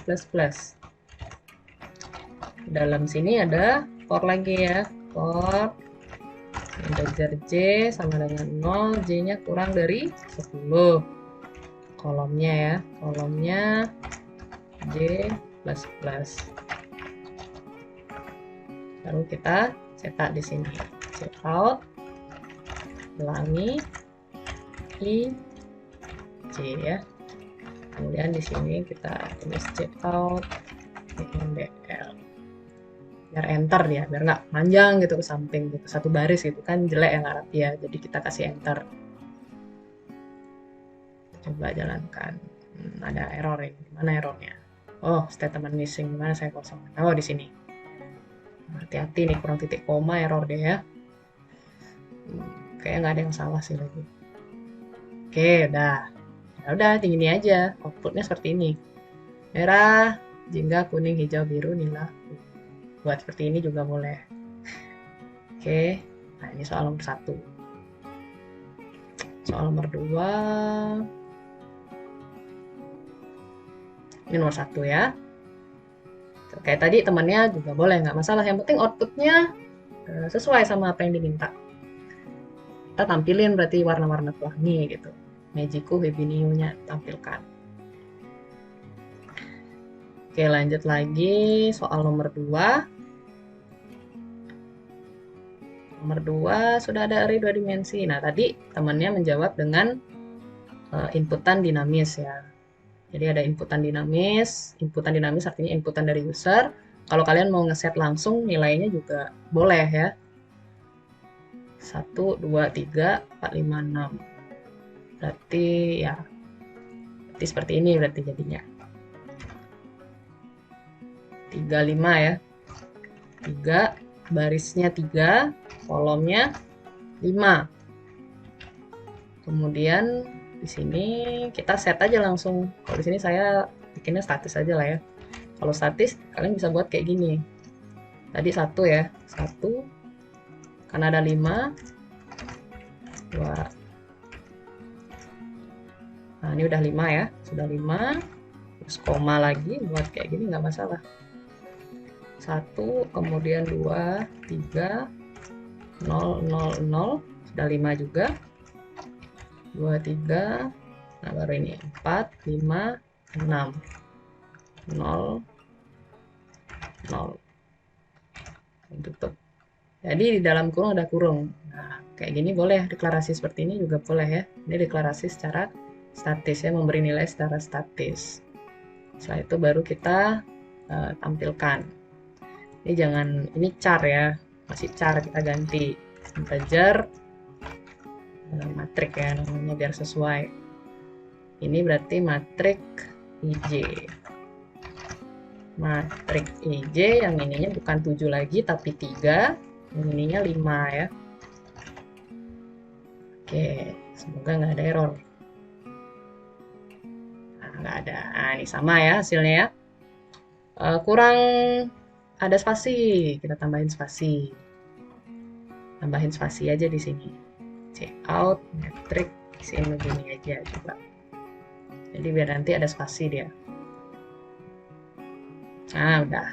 Dalam sini ada for lagi ya, for integer j sama dengan 0, j-nya kurang dari 10. Kolomnya ya, kolomnya j++. Lalu kita cetak di sini, checkout, pelangi, I J ya. Kemudian di sini kita tulis cout INDL. Biar enter dia, biar nggak panjang gitu ke samping gitu, satu baris gitu kan jelek yang nggak rapi ya. Jadi kita kasih enter. Coba jalankan. Ada error ini. Mana errornya? Oh, statement missing. Gimana saya kosong? Oh, di sini. Hati-hati nih, kurang titik koma error deh ya. Kayaknya nggak ada yang salah sih lagi. Oke, udah. Ya udah, gini aja. Outputnya seperti ini. Merah, jingga, kuning, hijau, biru, nila. Buat seperti ini juga boleh. Oke, nah ini soal nomor 1. Soal nomor 2. Ini nomor 1 ya. Kayak tadi temannya juga boleh, nggak masalah. Yang penting outputnya sesuai sama apa yang diminta. Kita tampilin berarti warna-warna pelangi gitu. Magiku Hibiniu-nya tampilkan. Oke, lanjut lagi soal nomor 2. Nomor 2 sudah ada array 2 dimensi. Nah, tadi temannya menjawab dengan inputan dinamis ya. Jadi ada inputan dinamis. Inputan dinamis artinya inputan dari user. Kalau kalian mau ngeset langsung nilainya juga boleh ya. 1, 2, 3, 4, 5, 6. Berarti ya seperti ini berarti jadinya. 3, 5 ya. 3, barisnya 3, kolomnya 5. Kemudian di sini kita set aja langsung. Kalau di sini saya bikinnya statis aja lah ya. Kalau statis kalian bisa buat kayak gini. Tadi 1 ya. 1 karena ada 5. 2. Nah, ini udah 5 ya. Sudah 5. Terus koma lagi buat kayak gini nggak masalah. 1, kemudian 2, 3, 0, 0, 0. Sudah 5 juga. 2, 3. Nah, baru ini 4, 5, 6. 0, 0. Tutup. Jadi di dalam kurung ada kurung. Nah, kayak gini boleh, deklarasi seperti ini juga boleh ya. Ini deklarasi secara statis ya, memberi nilai secara statis. Setelah itu baru kita tampilkan. Ini jangan, ini char ya, masih char, kita ganti integer matrik ya namanya biar sesuai. Ini berarti matrik IJ. Matrik IJ yang ininya bukan 7 lagi tapi 3, yang ininya 5 ya. Oke, semoga nggak ada error. Nah, nggak ada. Nah, ini sama ya hasilnya ya. Kurang ada spasi, kita tambahin spasi. Tambahin spasi aja di sini. Cout, metrik, sini begini aja coba. Jadi biar nanti ada spasi dia. Nah, udah.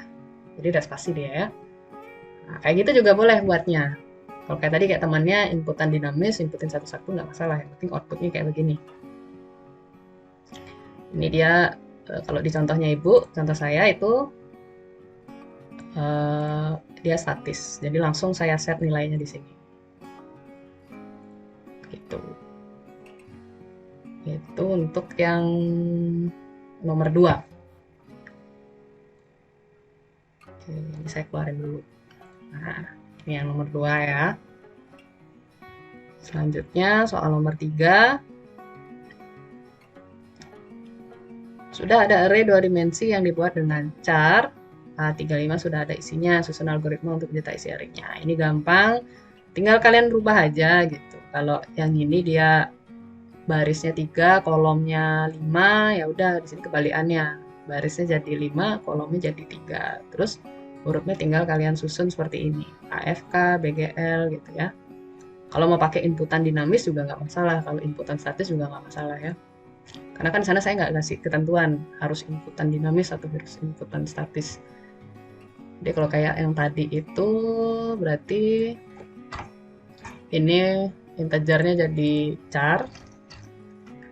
Jadi ada spasi dia ya. Nah, kayak gitu juga boleh buatnya. Kalau kayak tadi kayak temannya inputan dinamis, inputin satu-satu nggak masalah. Yang penting outputnya kayak begini. Ini dia kalau di contohnya ibu, contoh saya itu dia statis. Jadi langsung saya set nilainya di sini. Gitu. Itu untuk yang nomor 2. Oke, ini saya keluarin dulu. Nah, ini yang nomor 2 ya. Selanjutnya soal nomor 3. Sudah ada array 2 dimensi yang dibuat dengan char. 35 sudah ada isinya, susun algoritma untuk mencetak isi array-nya. Ini gampang, tinggal kalian rubah aja gitu. Kalau yang ini dia barisnya 3, kolomnya 5, ya udah di sini kebalikannya. Barisnya jadi 5, kolomnya jadi 3. Terus hurufnya tinggal kalian susun seperti ini. AFK, BGL gitu ya. Kalau mau pakai inputan dinamis juga nggak masalah. Kalau inputan statis juga nggak masalah ya. Karena kan di sana saya nggak kasih ketentuan harus inputan dinamis atau harus inputan statis. Jadi kalau kayak yang tadi itu berarti ini integernya jadi char.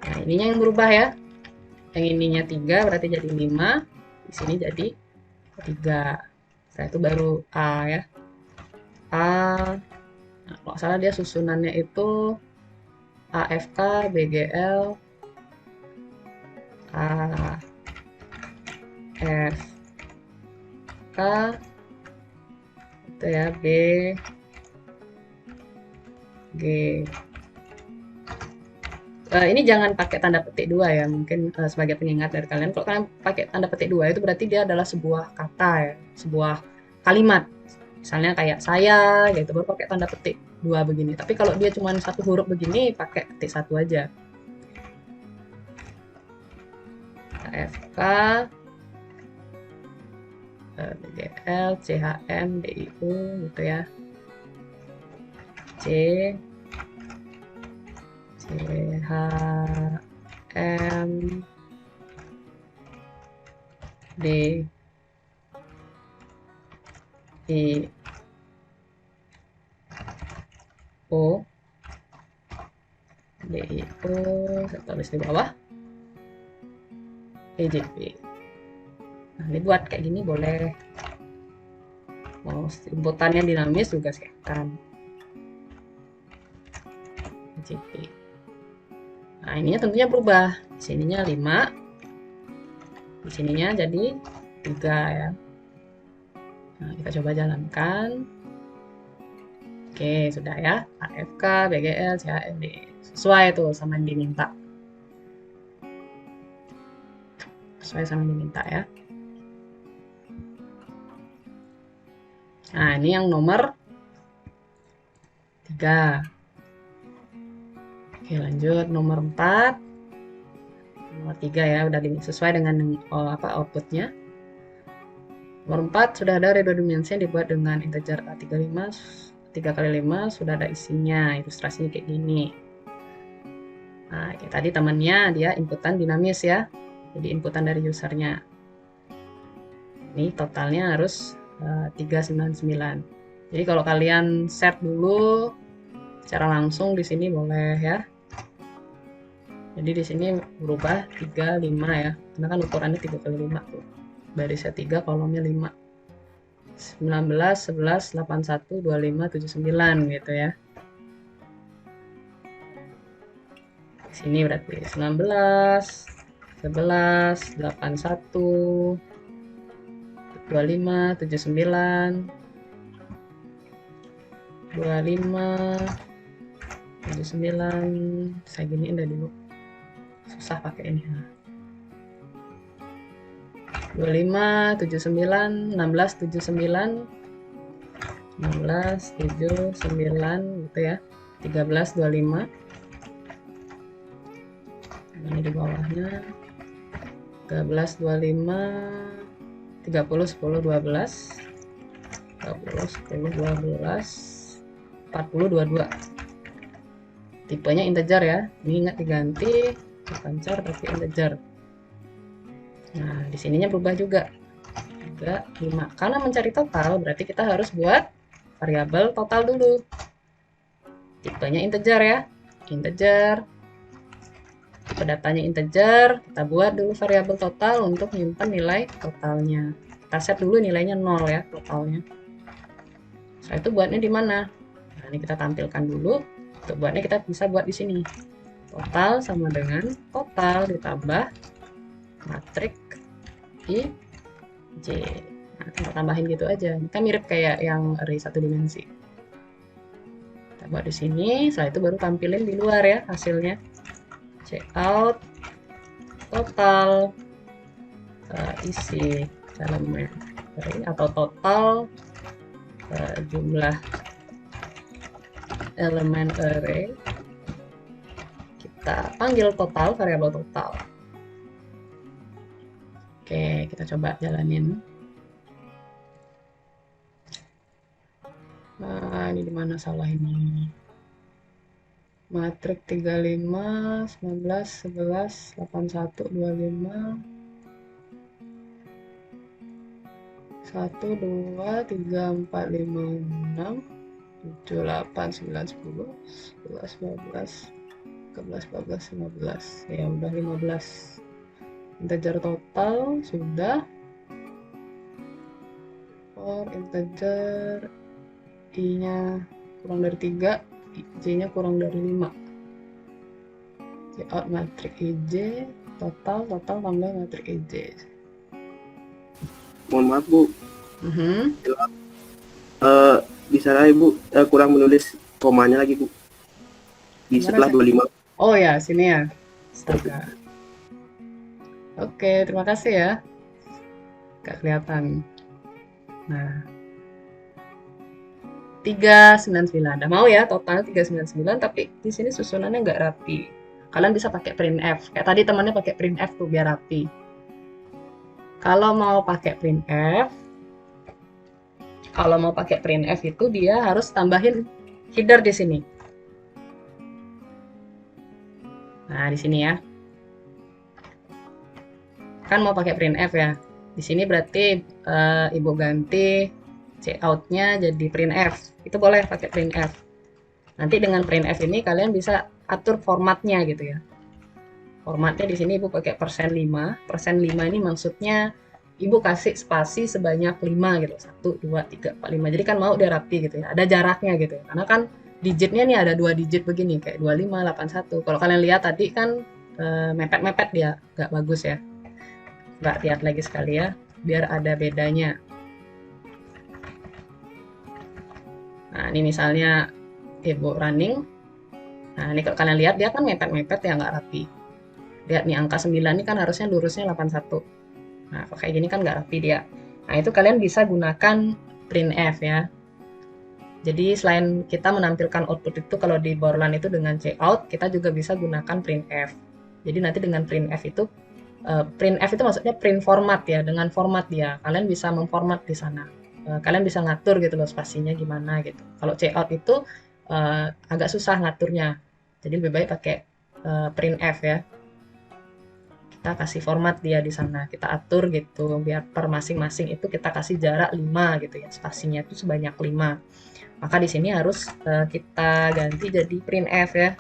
Nah, ininya yang berubah ya. Yang ininya 3 berarti jadi 5. Di sini jadi 3. Setelah itu baru A ya. A. Nah, kalau salah dia susunannya itu AFK, BGL, AFK, itu ya, B, G. Ini jangan pakai tanda petik dua ya, mungkin sebagai pengingat dari kalian. Kalau kalian pakai tanda petik dua itu berarti dia adalah sebuah kata ya, sebuah kalimat. Misalnya kayak saya gitu, baru pakai tanda petik dua begini. Tapi kalau dia cuma satu huruf begini, pakai petik satu aja. AFK, BGL, CHM, DIU gitu ya. C, CHM, D, I, O, DIO, saya tulis di bawah, EJP. Nah, dibuat kayak gini boleh. Mau inputannya dinamis juga silakan. EJP. Nah, ininya tentunya berubah. Di sininya 5. Di sininya jadi 3 ya. Nah, kita coba jalankan. Oke, sudah ya. AFK, BGL, CHMD. Sesuai tuh sama yang diminta. Sesuai sama yang diminta ya. Nah, ini yang nomor 3. Oke, lanjut nomor 4. Nomor 3 ya, udah sesuai dengan outputnya. Nomor 4 sudah ada array 2 dimensi yang dibuat dengan integer A35, 3 kali 5 sudah ada isinya, ilustrasinya kayak gini. Nah, kayak tadi temannya dia inputan dinamis ya, jadi inputan dari usernya. Ini totalnya harus 399. Jadi kalau kalian set dulu secara langsung di sini boleh ya. Jadi di sini berubah 35 ya, karena kan ukurannya 3 kali 5 tuh. Barisnya 3, kolomnya 5. 19, 11, 81, 25, 79 gitu ya. Di sini berarti 19, 11, 81, 25, 79, 25, 79. Saya giniin dah dulu. Susah pakai ini. 25, 79, 16, 79, 16, 79 gitu ya. 13, 25. Ini di bawahnya 13, 25, 30, 10, 12, 30, 10, 12, 40, 22. Tipenya integer ya. Ini ingat diganti bukan char tapi integer. Nah, di sininya berubah juga. 3, 5. Karena mencari total berarti kita harus buat variabel total dulu. Tipenya integer ya. Integer. Tipe datanya integer, kita buat dulu variabel total untuk menyimpan nilai totalnya. Kita set dulu nilainya 0 ya, totalnya. Setelah itu buatnya di mana? Nah, ini kita tampilkan dulu. Untuk buatnya kita bisa buat di sini. Total sama dengan total ditambah matrik I, J. Nah, kita tambahin gitu aja. Ini kan mirip kayak yang array 1 dimensi. Kita buat di sini, setelah itu baru tampilin di luar ya hasilnya. Cout total isi elemen array atau total jumlah elemen array, kita panggil total, variabel total. Oke, kita coba jalanin. Nah, ini dimana salah ini? Matrik 35, 19, 11, 81, 25, 1, 2, 3, 4, 5, 6, 7, 8, 9, 10, 11, 12, 13, 14, 15. Ya udah 15. Integer total sudah. For integer I-nya kurang dari 3, J-nya kurang dari 5. Layout matriks IJ, total tambah matriks IJ. Mohon maaf Bu, Mhm. di sana Ibu kurang menulis komanya lagi Bu. Di Gimana setelah sih? 25. Oh ya, sini ya. Astaga. Oke, terima kasih ya. Gak kelihatan. Nah, 399. Udah mau ya, total 399, tapi di sini susunannya nggak rapi. Kalian bisa pakai printf. Kayak tadi temannya pakai printf tuh biar rapi. Kalau mau pakai printf itu dia harus tambahin header di sini. Nah, di sini ya. Kan mau pakai printf ya. Di sini berarti Ibu ganti cout-nya jadi printf. Itu boleh pakai printf. Nanti dengan printf ini kalian bisa atur formatnya gitu ya. Formatnya di sini Ibu pakai %5. %5 ini maksudnya Ibu kasih spasi sebanyak 5 gitu. 1, 2, 3, 4, 5. Jadi kan mau dia rapi gitu ya. Ada jaraknya gitu ya. Karena kan digitnya nih ada 2 digit begini. Kayak 25, 81. Kalau kalian lihat tadi kan mepet-mepet dia. Nggak bagus ya. Nggak lihat lagi sekali ya. Biar ada bedanya. Nah ini misalnya Ibu running. Nah ini kalau kalian lihat dia kan mepet-mepet ya nggak rapi. Lihat nih angka 9 ini kan harusnya lurusnya 81. Nah, kalau kayak gini kan nggak rapi dia. Nah, itu kalian bisa gunakan printf ya. Jadi selain kita menampilkan output itu kalau di Borland itu dengan cout, kita juga bisa gunakan printf. Jadi nanti dengan printf itu maksudnya print format ya, dengan format dia. Kalian bisa memformat di sana. Kalian bisa ngatur gitu loh spasinya gimana gitu. Kalau cout itu agak susah ngaturnya. Jadi lebih baik pakai printf ya. Kita kasih format dia di sana, kita atur gitu biar per masing-masing itu kita kasih jarak 5 gitu ya, spasinya itu sebanyak 5. Maka di sini harus kita ganti jadi printf ya.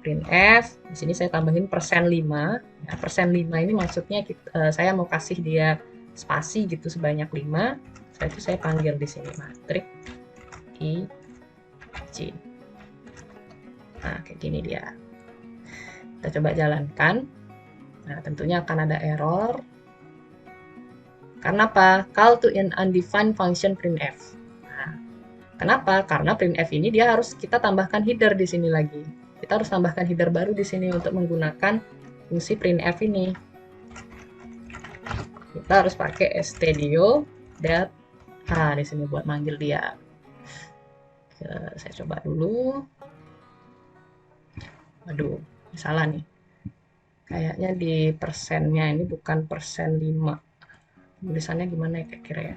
Printf di sini saya tambahin %5. Ya, %5 ini maksudnya saya mau kasih dia spasi gitu sebanyak 5. Setelah itu saya panggil di sini matriks IJ. Nah, kayak gini dia. Kita coba jalankan. Nah, tentunya akan ada error. Karena apa? Call to an undefined function printf. Nah, kenapa? Karena printf ini dia harus kita tambahkan header di sini lagi. Kita harus tambahkan header baru di sini untuk menggunakan fungsi printf ini. Kita harus pakai stdio dat di sini buat manggil dia. Saya coba dulu. Waduh, salah nih. Kayaknya di persennya ini bukan %5. Tulisannya gimana ya kira-kira ya?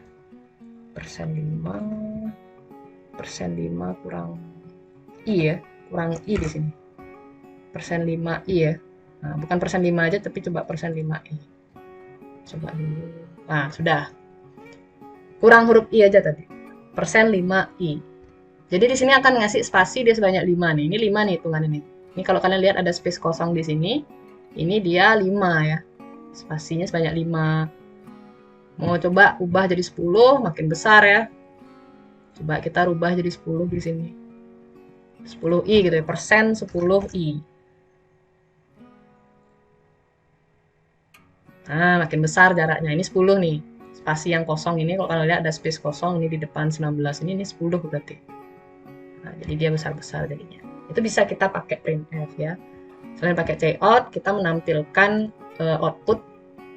%5 kurang I ya, kurang I di sini. %5 I ya. Nah, bukan %5 aja tapi coba %5 I. Coba dulu. Nah, sudah. Kurang huruf I aja tadi. %5 I. Jadi di sini akan ngasih spasi dia sebanyak 5 nih. Ini 5 nih hitungan ini. Ini kalau kalian lihat ada space kosong di sini. Ini dia 5 ya. Spasinya sebanyak 5. Mau coba ubah jadi 10, makin besar ya. Coba kita rubah jadi 10 di sini. 10i gitu ya, persen 10i. Nah, makin besar jaraknya. Ini 10 nih. Spasi yang kosong ini, kalau kalian lihat ada space kosong ini di depan 19 ini 10 berarti. Nah, jadi dia besar-besar jadinya. Itu bisa kita pakai printf ya. Selain pakai cout, kita menampilkan output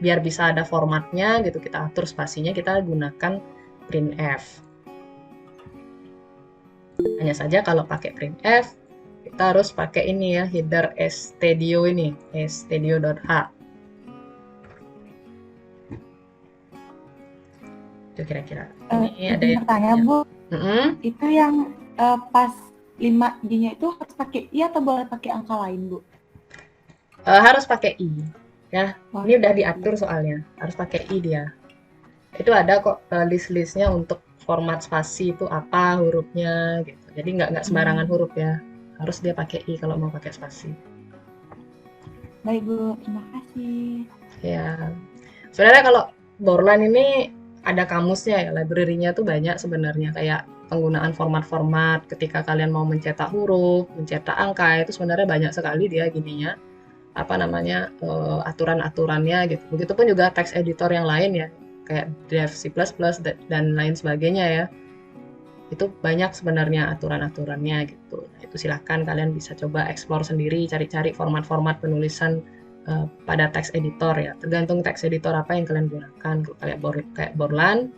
biar bisa ada formatnya gitu, kita atur spasinya, kita gunakan printf. Hanya saja kalau pakai printf, kita harus pakai ini ya, header stdio ini, stdio.h. Itu kira-kira. Ini ada yang bertanya Bu, itu yang pas 5G-nya itu harus pakai I atau boleh pakai angka lain Bu? Harus pakai I ya. Ini udah diatur soalnya, harus pakai I dia. Itu ada kok list-listnya untuk format spasi itu apa hurufnya gitu. Jadi nggak sembarangan huruf ya. Harus dia pakai I kalau mau pakai spasi. Baik Bu, terima kasih. Ya. Sebenarnya kalau Borland ini ada kamusnya ya, library-nya tuh banyak sebenarnya, kayak penggunaan format-format ketika kalian mau mencetak huruf, mencetak angka, itu sebenarnya banyak sekali dia gininya. apa namanya, aturan-aturannya gitu. Begitupun juga text editor yang lain ya, kayak Dev C++ dan lain sebagainya ya. Itu banyak sebenarnya aturan-aturannya gitu. Nah, itu silahkan kalian bisa coba explore sendiri, cari-cari format-format penulisan pada text editor ya. Tergantung text editor apa yang kalian gunakan. Kayak Borland,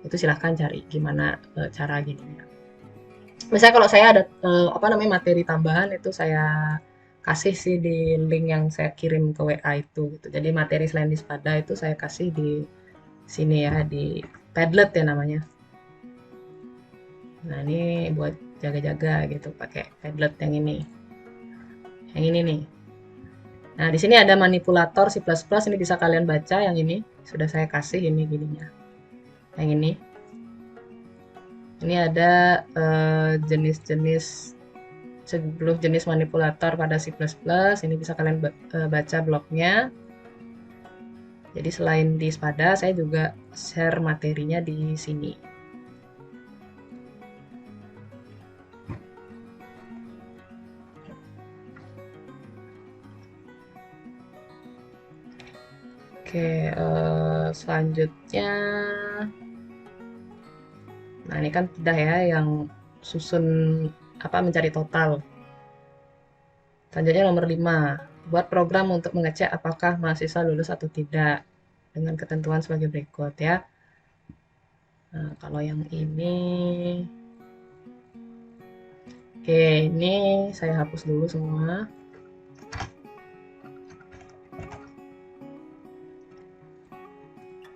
itu silahkan cari gimana cara gininya. Misalnya kalau saya ada apa namanya materi tambahan itu saya kasih sih di link yang saya kirim ke WA itu gitu. Jadi materi selain di Spada itu saya kasih di sini ya, di Padlet ya namanya. Nah, ini buat jaga-jaga gitu pakai Padlet yang ini. Yang ini nih. Nah, di sini ada manipulator C++, ini bisa kalian baca yang ini. Sudah saya kasih ini gininya. Yang ini. Ini ada jenis-jenis 10 jenis manipulator pada C++. Ini bisa kalian baca blognya. Jadi selain di Spada, saya juga share materinya di sini. Oke, selanjutnya, nah ini kan udah ya yang susun apa mencari total. Selanjutnya nomor 5, buat program untuk mengecek apakah mahasiswa lulus atau tidak dengan ketentuan sebagai berikut ya. Nah, kalau yang ini, oke, ini saya hapus dulu semua.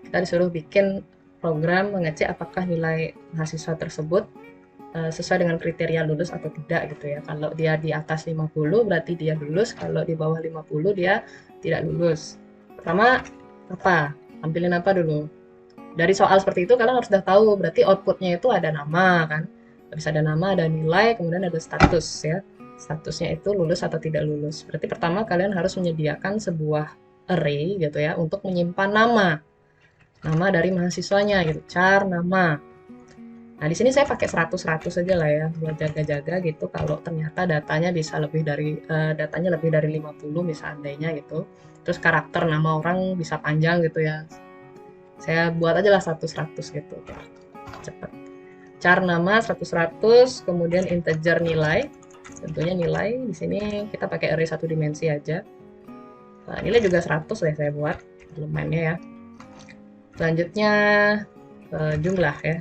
Kita disuruh bikin program mengecek apakah nilai mahasiswa tersebut sesuai dengan kriteria lulus atau tidak gitu ya. Kalau dia di atas 50 berarti dia lulus, kalau di bawah 50 dia tidak lulus. Pertama apa? Tampilin apa dulu? Dari soal seperti itu kalian harus sudah tahu, berarti outputnya itu ada nama kan. Habis ada nama, ada nilai, kemudian ada status ya. Statusnya itu lulus atau tidak lulus. Berarti pertama kalian harus menyediakan sebuah array gitu ya untuk menyimpan nama dari mahasiswanya gitu, char nama. Nah, di sini saya pakai 100 aja lah ya buat jaga-jaga gitu kalau ternyata datanya bisa lebih dari 50 misalnya andainya gitu. Terus karakter nama orang bisa panjang gitu ya. Saya buat aja lah 100 gitu. Cepat. Char nama 100, kemudian integer nilai. Tentunya nilai di sini kita pakai array 1 dimensi aja. Nah, nilai juga 100 ya saya buat elemennya ya. Selanjutnya jumlah ya.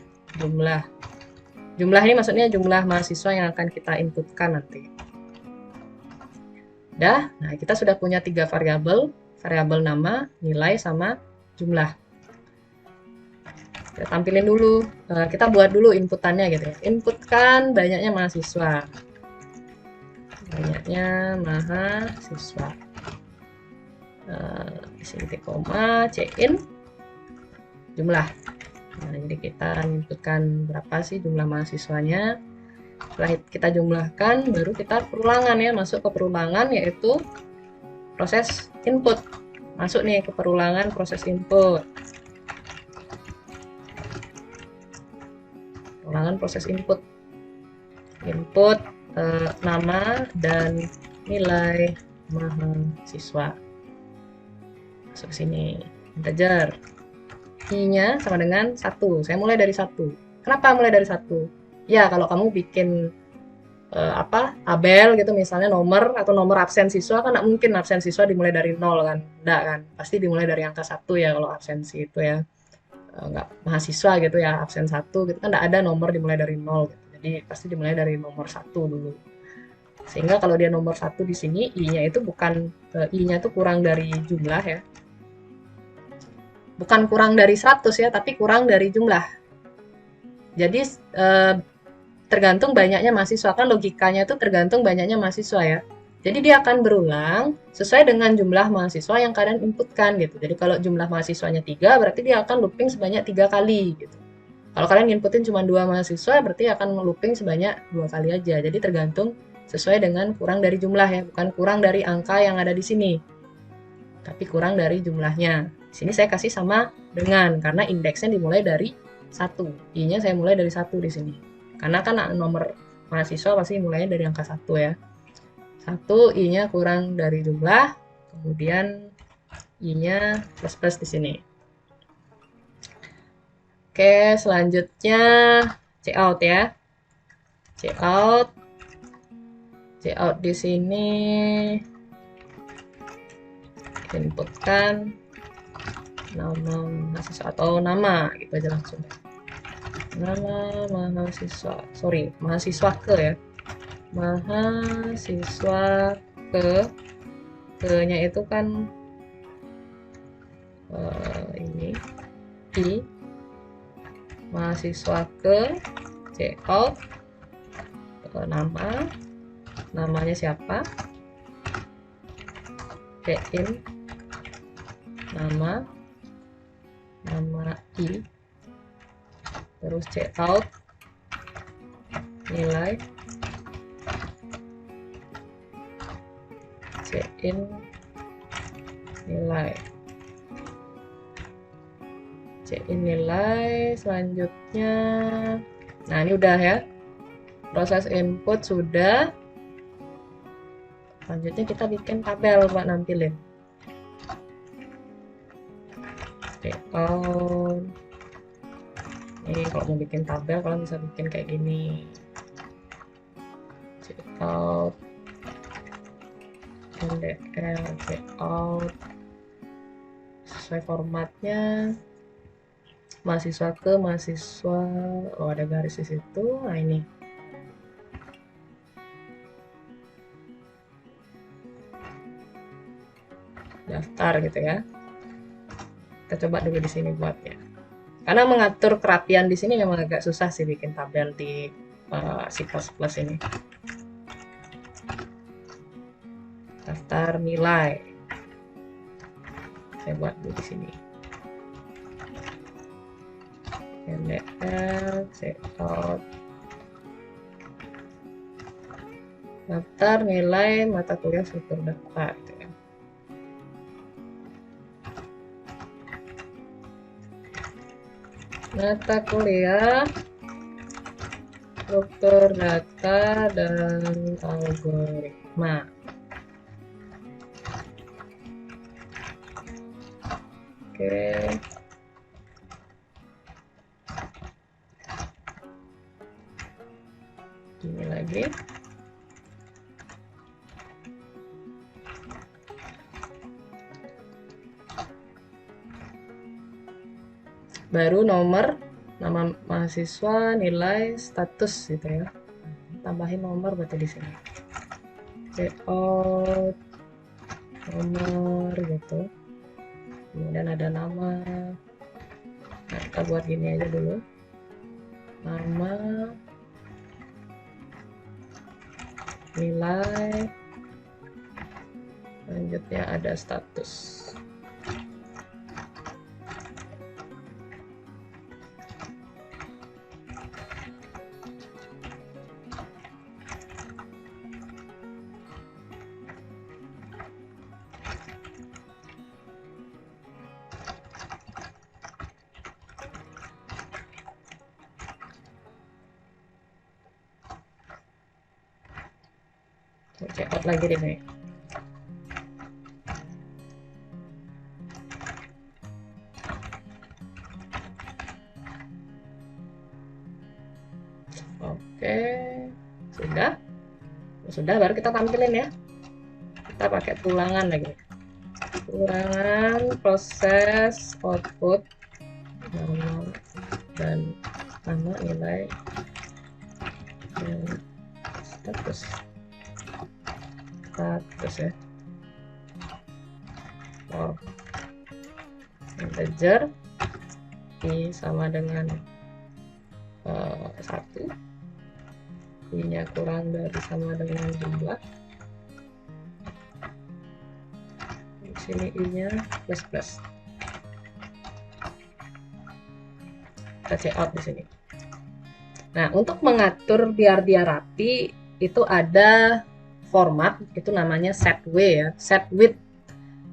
Jumlah ini maksudnya jumlah mahasiswa yang akan kita inputkan nanti. Nah kita sudah punya 3 variabel nama, nilai, sama jumlah. Kita tampilin dulu, kita buat dulu inputannya gitu ya. Inputkan banyaknya mahasiswa. Di sini koma, check-in, jumlah. Nah, jadi kita inputkan berapa sih jumlah mahasiswanya. Setelah kita jumlahkan, baru kita perulangan ya, masuk ke perulangan yaitu proses input. Masuk nih ke perulangan proses input. Perulangan proses input. Input nama dan nilai mahasiswa. Masuk sini, integer. I-nya sama dengan 1. Saya mulai dari 1. Kenapa mulai dari 1? Ya, kalau kamu bikin tabel gitu misalnya nomor atau nomor absen siswa kan nggak mungkin absen siswa dimulai dari 0 kan. Enggak kan. Pasti dimulai dari angka 1 ya kalau absensi itu ya. Nggak mahasiswa gitu ya, absen 1 gitu kan nggak ada nomor dimulai dari 0 gitu. Jadi pasti dimulai dari nomor 1 dulu. Sehingga kalau dia nomor 1 di sini I-nya itu bukan I-nya itu kurang dari jumlah ya. Bukan kurang dari 100 ya, tapi kurang dari jumlah. Jadi tergantung banyaknya mahasiswa, kan logikanya itu tergantung banyaknya mahasiswa ya. Jadi dia akan berulang sesuai dengan jumlah mahasiswa yang kalian inputkan gitu. Jadi kalau jumlah mahasiswanya 3, berarti dia akan looping sebanyak 3 kali gitu. Kalau kalian inputin cuma 2 mahasiswa, berarti akan looping sebanyak 2 kali aja. Jadi tergantung sesuai dengan kurang dari jumlah ya, bukan kurang dari angka yang ada di sini. Tapi kurang dari jumlahnya. Sini saya kasih sama dengan, karena indeksnya dimulai dari 1. I-nya saya mulai dari 1 di sini. Karena kan nomor mahasiswa pasti mulainya dari angka 1 ya. 1, I-nya kurang dari jumlah, kemudian I-nya plus di sini. Oke, selanjutnya cout ya. Cout di sini inputkan nama mahasiswa atau nama gitu aja langsung. Nama mahasiswa, mahasiswa ke ya. Mahasiswa ke-nya itu kan ini I, mahasiswa ke cout namanya siapa, in nama I, terus cout nilai, in nilai, selanjutnya. Nah, ini udah ya, proses input sudah. Selanjutnya kita bikin tabel buat nampilin. Cout ini kalau mau bikin tabel, kalian bisa bikin kayak gini. Cout NDL, cout sesuai formatnya. Mahasiswa ke mahasiswa, oh ada garis di situ. Nah, ini daftar gitu ya. Kita coba dulu di sini buatnya. Karena mengatur kerapian di sini memang agak susah sih bikin tabel di C++ ini. Daftar nilai. Saya buat dulu di sini. NDL, cout. Daftar nilai mata kuliah struktur data. Gitu ya. Mata kuliah struktur data dan algoritma. Oke. Ini lagi. Baru nomor, nama mahasiswa, nilai, status gitu ya. Tambahin nomor berarti di sini. Cout nomor gitu. Kemudian ada nama. Nah, kita buat gini aja dulu. Nama, nilai, selanjutnya ada status. Check out lagi deh nih. Oke, sudah baru kita tampilin ya. Kita pakai tulangan lagi. Tulangan proses output nama dan nama, nilai, dan status ya. Integer I sama dengan 1, I-nya kurang dari sama dengan jumlah. Di sini I-nya plus. Kita check out di sini. Nah, untuk mengatur biar dia rapi itu ada format, itu namanya set W ya, set width,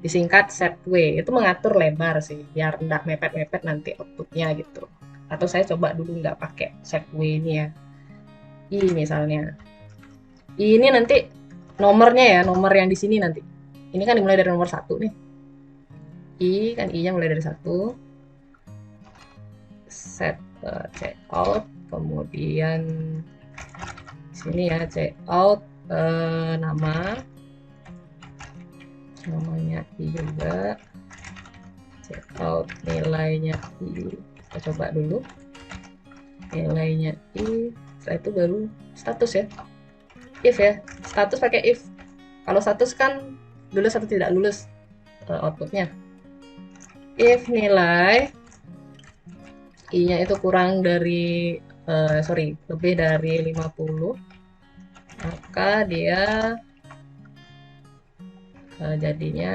disingkat set W. Itu mengatur lebar sih, biar nggak mepet-mepet nanti outputnya gitu. Atau saya coba dulu nggak pakai set W ini ya. I misalnya, I ini nanti nomornya ya, nomor yang di sini nanti. ini kan dimulai dari nomor 1 nih. I kan I-nya mulai dari 1. Set check out, kemudian sini ya check out namanya I juga, check out nilainya I, kita coba dulu nilainya I, setelah itu baru status ya, if ya, status pakai if. Kalau status kan lulus atau tidak lulus outputnya. If nilai I-nya itu kurang dari lebih dari 50, maka dia jadinya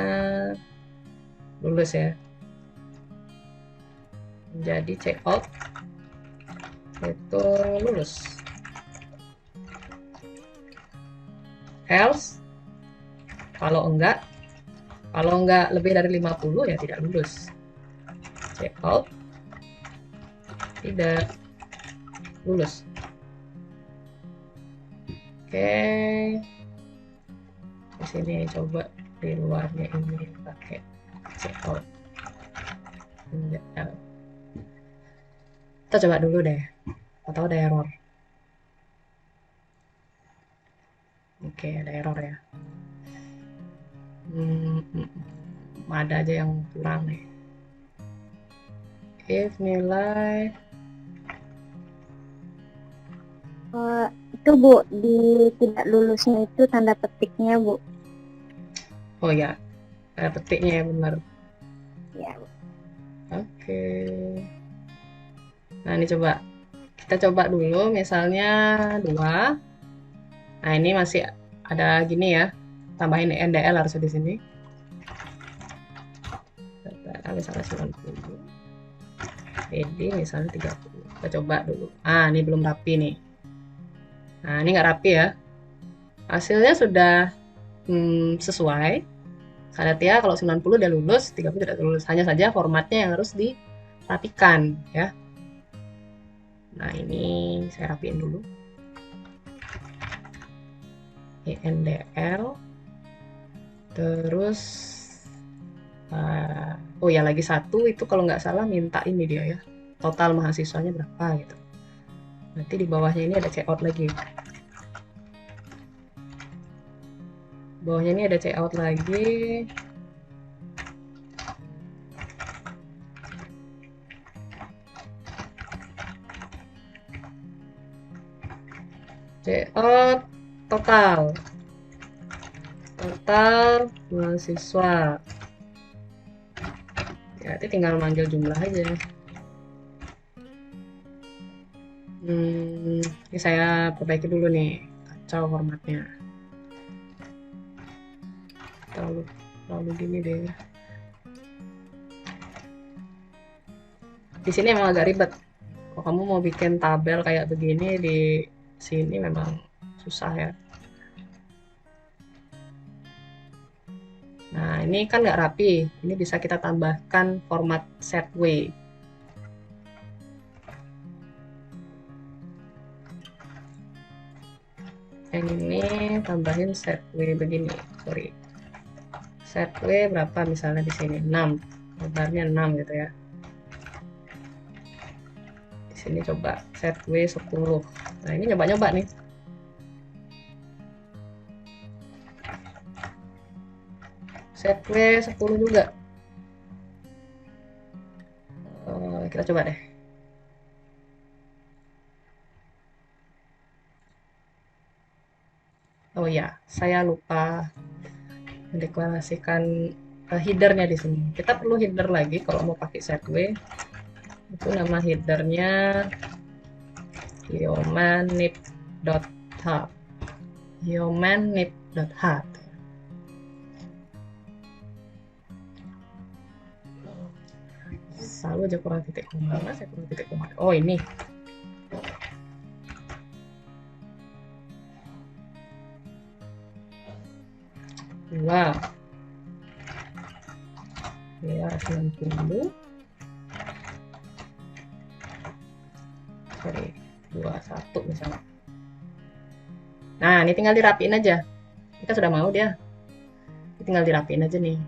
lulus ya. Jadi check out itu lulus. Else kalau enggak lebih dari 50 ya tidak lulus. Check out tidak lulus. Oke, di sini coba di luarnya ini pakai check out. Kita coba dulu deh, atau ada error. Oke, ada error ya. Ada aja yang kurang nih. If nilai itu Bu, di tidak lulusnya itu tanda petiknya Bu. oh ya, ada petiknya ya, benar. Ya Bu. Oke. Nah, ini kita coba dulu misalnya 2. Nah, ini masih ada gini ya. Tambahin NDL harusnya di sini. Misalnya 90. PD misalnya 30. Kita coba dulu. Ini belum rapi nih. Nah, ini nggak rapi ya. Hasilnya sudah sesuai. Saya lihat ya, kalau 90 udah lulus, 30 tidak lulus. Hanya saja formatnya yang harus dirapikan ya. Nah, ini saya rapiin dulu. ENDL. Terus oh ya, lagi 1 itu kalau nggak salah minta ini dia ya. Total mahasiswanya berapa gitu. Nanti di bawahnya ini ada checkout lagi. Bawahnya ini ada checkout lagi. Checkout total mahasiswa. Ya, nanti tinggal manggil jumlah aja. Ini saya perbaiki dulu nih, kacau formatnya. Terlalu gini deh. Di sini emang agak ribet. Kalau kamu mau bikin tabel kayak begini di sini memang susah ya. Nah, ini kan nggak rapi. Ini bisa kita tambahkan format setway. Yang ini tambahin setway begini. Sorry. Setway berapa misalnya di sini? 6. Lebarnya 6 gitu ya. Di sini coba setway 10. Nah, ini nyoba-nyoba nih. Setway 10 juga. Kita coba deh. Oh ya, saya lupa mendeklarasikan headernya di sini. Kita perlu header lagi kalau mau pakai setway. Itu nama headernya yeoman.nib.hub. yeoman.nib.hub. Selalu aja kurang titik koma. Saya kurang titik koma. Oh, ini. Wow. Ya, 90. Sorry, 21 misalnya. Nah, ini tinggal dirapiin aja. Kita sudah mau dia. tinggal dirapiin aja nih.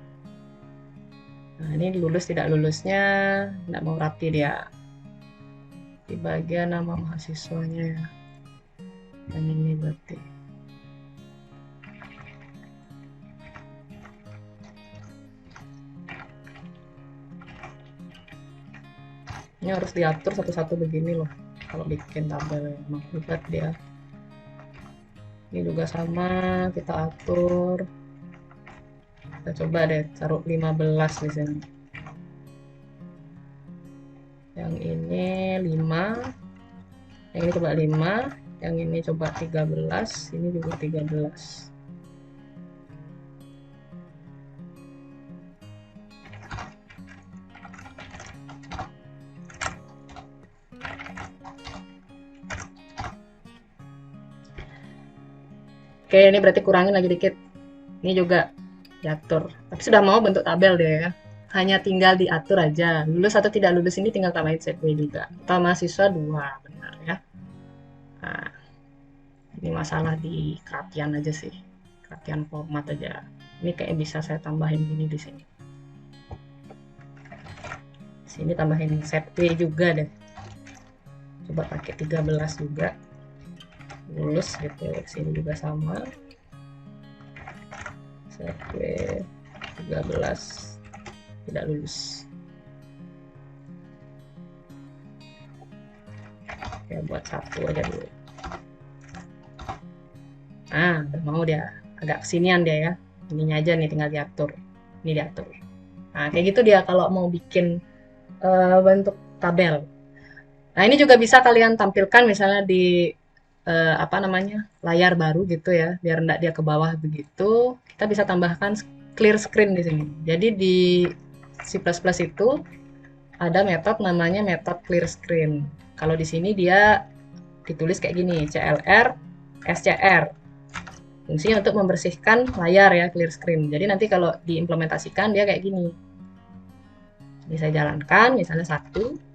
Nah, ini lulus tidak lulusnya nggak mau rapi dia di bagian nama mahasiswanya ya. Yang ini berarti ini harus diatur satu-satu begini loh kalau bikin tabel, emang ribet dia. Ini juga sama, kita atur. Kita coba deh taruh 15 di sini. Yang ini 5, yang ini coba 5, yang ini coba 13, ini juga 13. Oke, ini berarti kurangin lagi dikit. Ini juga diatur. Tapi sudah mau bentuk tabel deh ya. Hanya tinggal diatur aja. Lulus atau tidak lulus ini tinggal tambahin set W juga. Total mahasiswa 2, benar ya. Nah, ini masalah di kerapian aja sih. Kerapian format aja. Ini kayak bisa saya tambahin gini di sini. Sini tambahin set W juga deh. Coba pakai 13 juga. Lulus gitu, sini juga sama. Set W 13 tidak lulus. Oke, buat 1 aja dulu. Nah, udah mau dia. Agak kesinian dia ya. Ininya aja nih tinggal diatur. Ini diatur. Nah, kayak gitu dia kalau mau bikin bentuk tabel. Nah, ini juga bisa kalian tampilkan misalnya di layar baru gitu ya, biar enggak dia ke bawah begitu. Kita bisa tambahkan clear screen di sini. Jadi di C++ itu ada metode namanya metode clear screen. Kalau di sini dia ditulis kayak gini, CLR SCR. Fungsinya untuk membersihkan layar ya, clear screen. Jadi nanti kalau diimplementasikan dia kayak gini. Ini saya jalankan misalnya 1.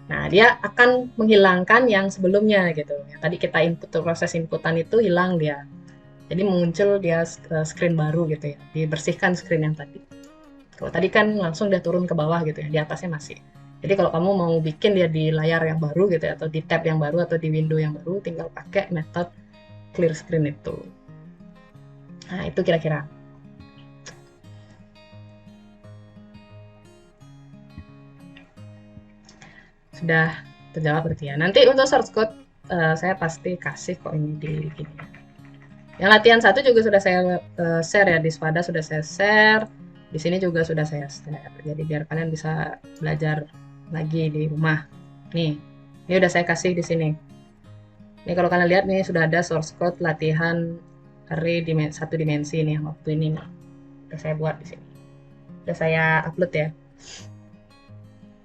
Nah, dia akan menghilangkan yang sebelumnya gitu. Yang tadi kita input, proses inputan itu hilang dia. Jadi muncul dia screen baru gitu ya. Dibersihkan screen yang tadi. Kalau tadi kan langsung dia turun ke bawah gitu ya. Di atasnya masih. Jadi kalau kamu mau bikin dia di layar yang baru gitu ya, atau di tab yang baru atau di window yang baru, tinggal pakai metode clear screen itu. Nah, itu kira-kira. Sudah terjawab berarti ya. Nanti untuk source code saya pasti kasih kok ini di gini. Yang latihan 1 juga sudah saya share ya, di Spada sudah saya share, di sini juga sudah saya share. Jadi biar kalian bisa belajar lagi di rumah. Nih, ini udah saya kasih di sini. Ini kalau kalian lihat nih sudah ada source code latihan array 1 dimensi nih waktu ini nih. Udah saya buat di sini. Udah saya upload ya.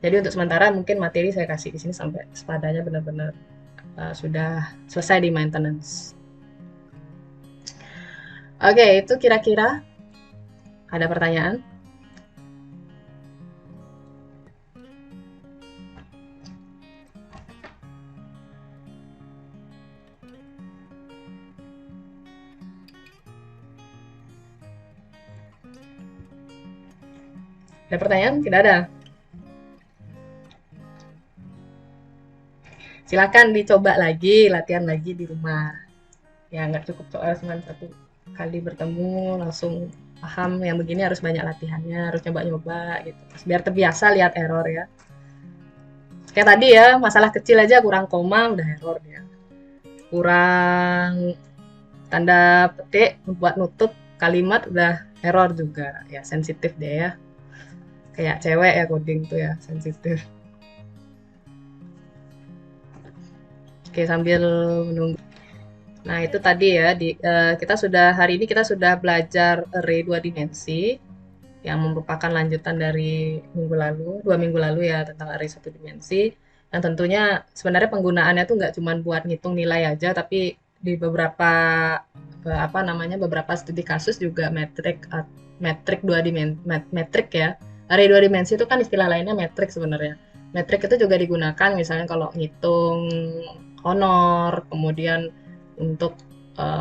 Jadi untuk sementara mungkin materi saya kasih di sini sampai Spadanya benar-benar sudah selesai di maintenance. Oke, itu kira-kira ada pertanyaan? Ada pertanyaan? Tidak ada. Silakan dicoba lagi, latihan lagi di rumah. Ya nggak cukup soal cuma 1 kali bertemu langsung paham, yang begini harus banyak latihannya, harus coba-coba gitu. Biar terbiasa lihat error ya. Kayak tadi ya, masalah kecil aja kurang koma udah error ya. Kurang tanda petik buat nutup kalimat udah error juga. Ya sensitif deh ya. Kayak cewek ya coding tuh ya, sensitif. Oke, sambil menunggu. Nah, itu tadi ya, hari ini kita sudah belajar array 2 dimensi yang merupakan lanjutan dari 2 minggu lalu ya, tentang array 1 dimensi. Dan tentunya sebenarnya penggunaannya tuh nggak cuma buat ngitung nilai aja, tapi di beberapa studi kasus juga metrik 2 dimensi, metrik ya. Array 2 dimensi itu kan istilah lainnya metrik sebenarnya. Metrik itu juga digunakan misalnya kalau ngitung honor, kemudian untuk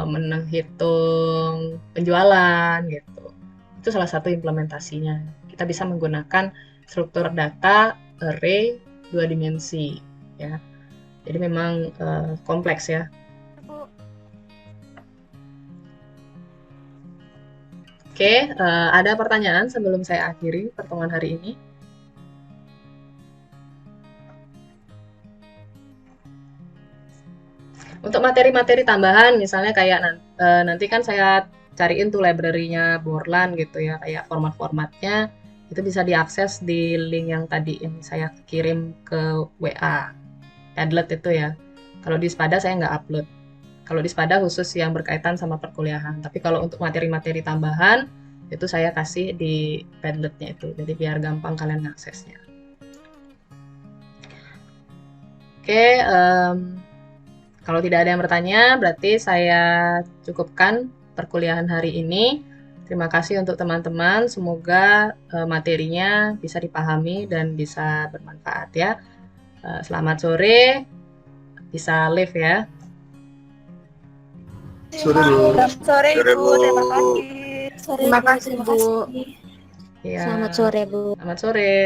menghitung penjualan gitu. Itu salah satu implementasinya. Kita bisa menggunakan struktur data array 2 dimensi ya. Jadi memang kompleks ya. Bu. Oke, ada pertanyaan sebelum saya akhiri pertemuan hari ini? Untuk materi-materi tambahan, misalnya kayak nanti kan saya cariin tuh library-nya Borland gitu ya, kayak format-formatnya, itu bisa diakses di link yang tadi yang saya kirim ke WA, Padlet itu ya. Kalau di Spada saya nggak upload. Kalau di Spada khusus yang berkaitan sama perkuliahan. Tapi kalau untuk materi-materi tambahan, itu saya kasih di Padlet-nya itu, jadi biar gampang kalian aksesnya. Oke, kalau tidak ada yang bertanya, berarti saya cukupkan perkuliahan hari ini. Terima kasih untuk teman-teman. Semoga materinya bisa dipahami dan bisa bermanfaat ya. Selamat sore. Bisa live ya. Sore, Bu. Sore Sore, Bu, Bu. terima kasih. Terima kasih, Bu. Ya. Selamat sore, Bu. Selamat sore.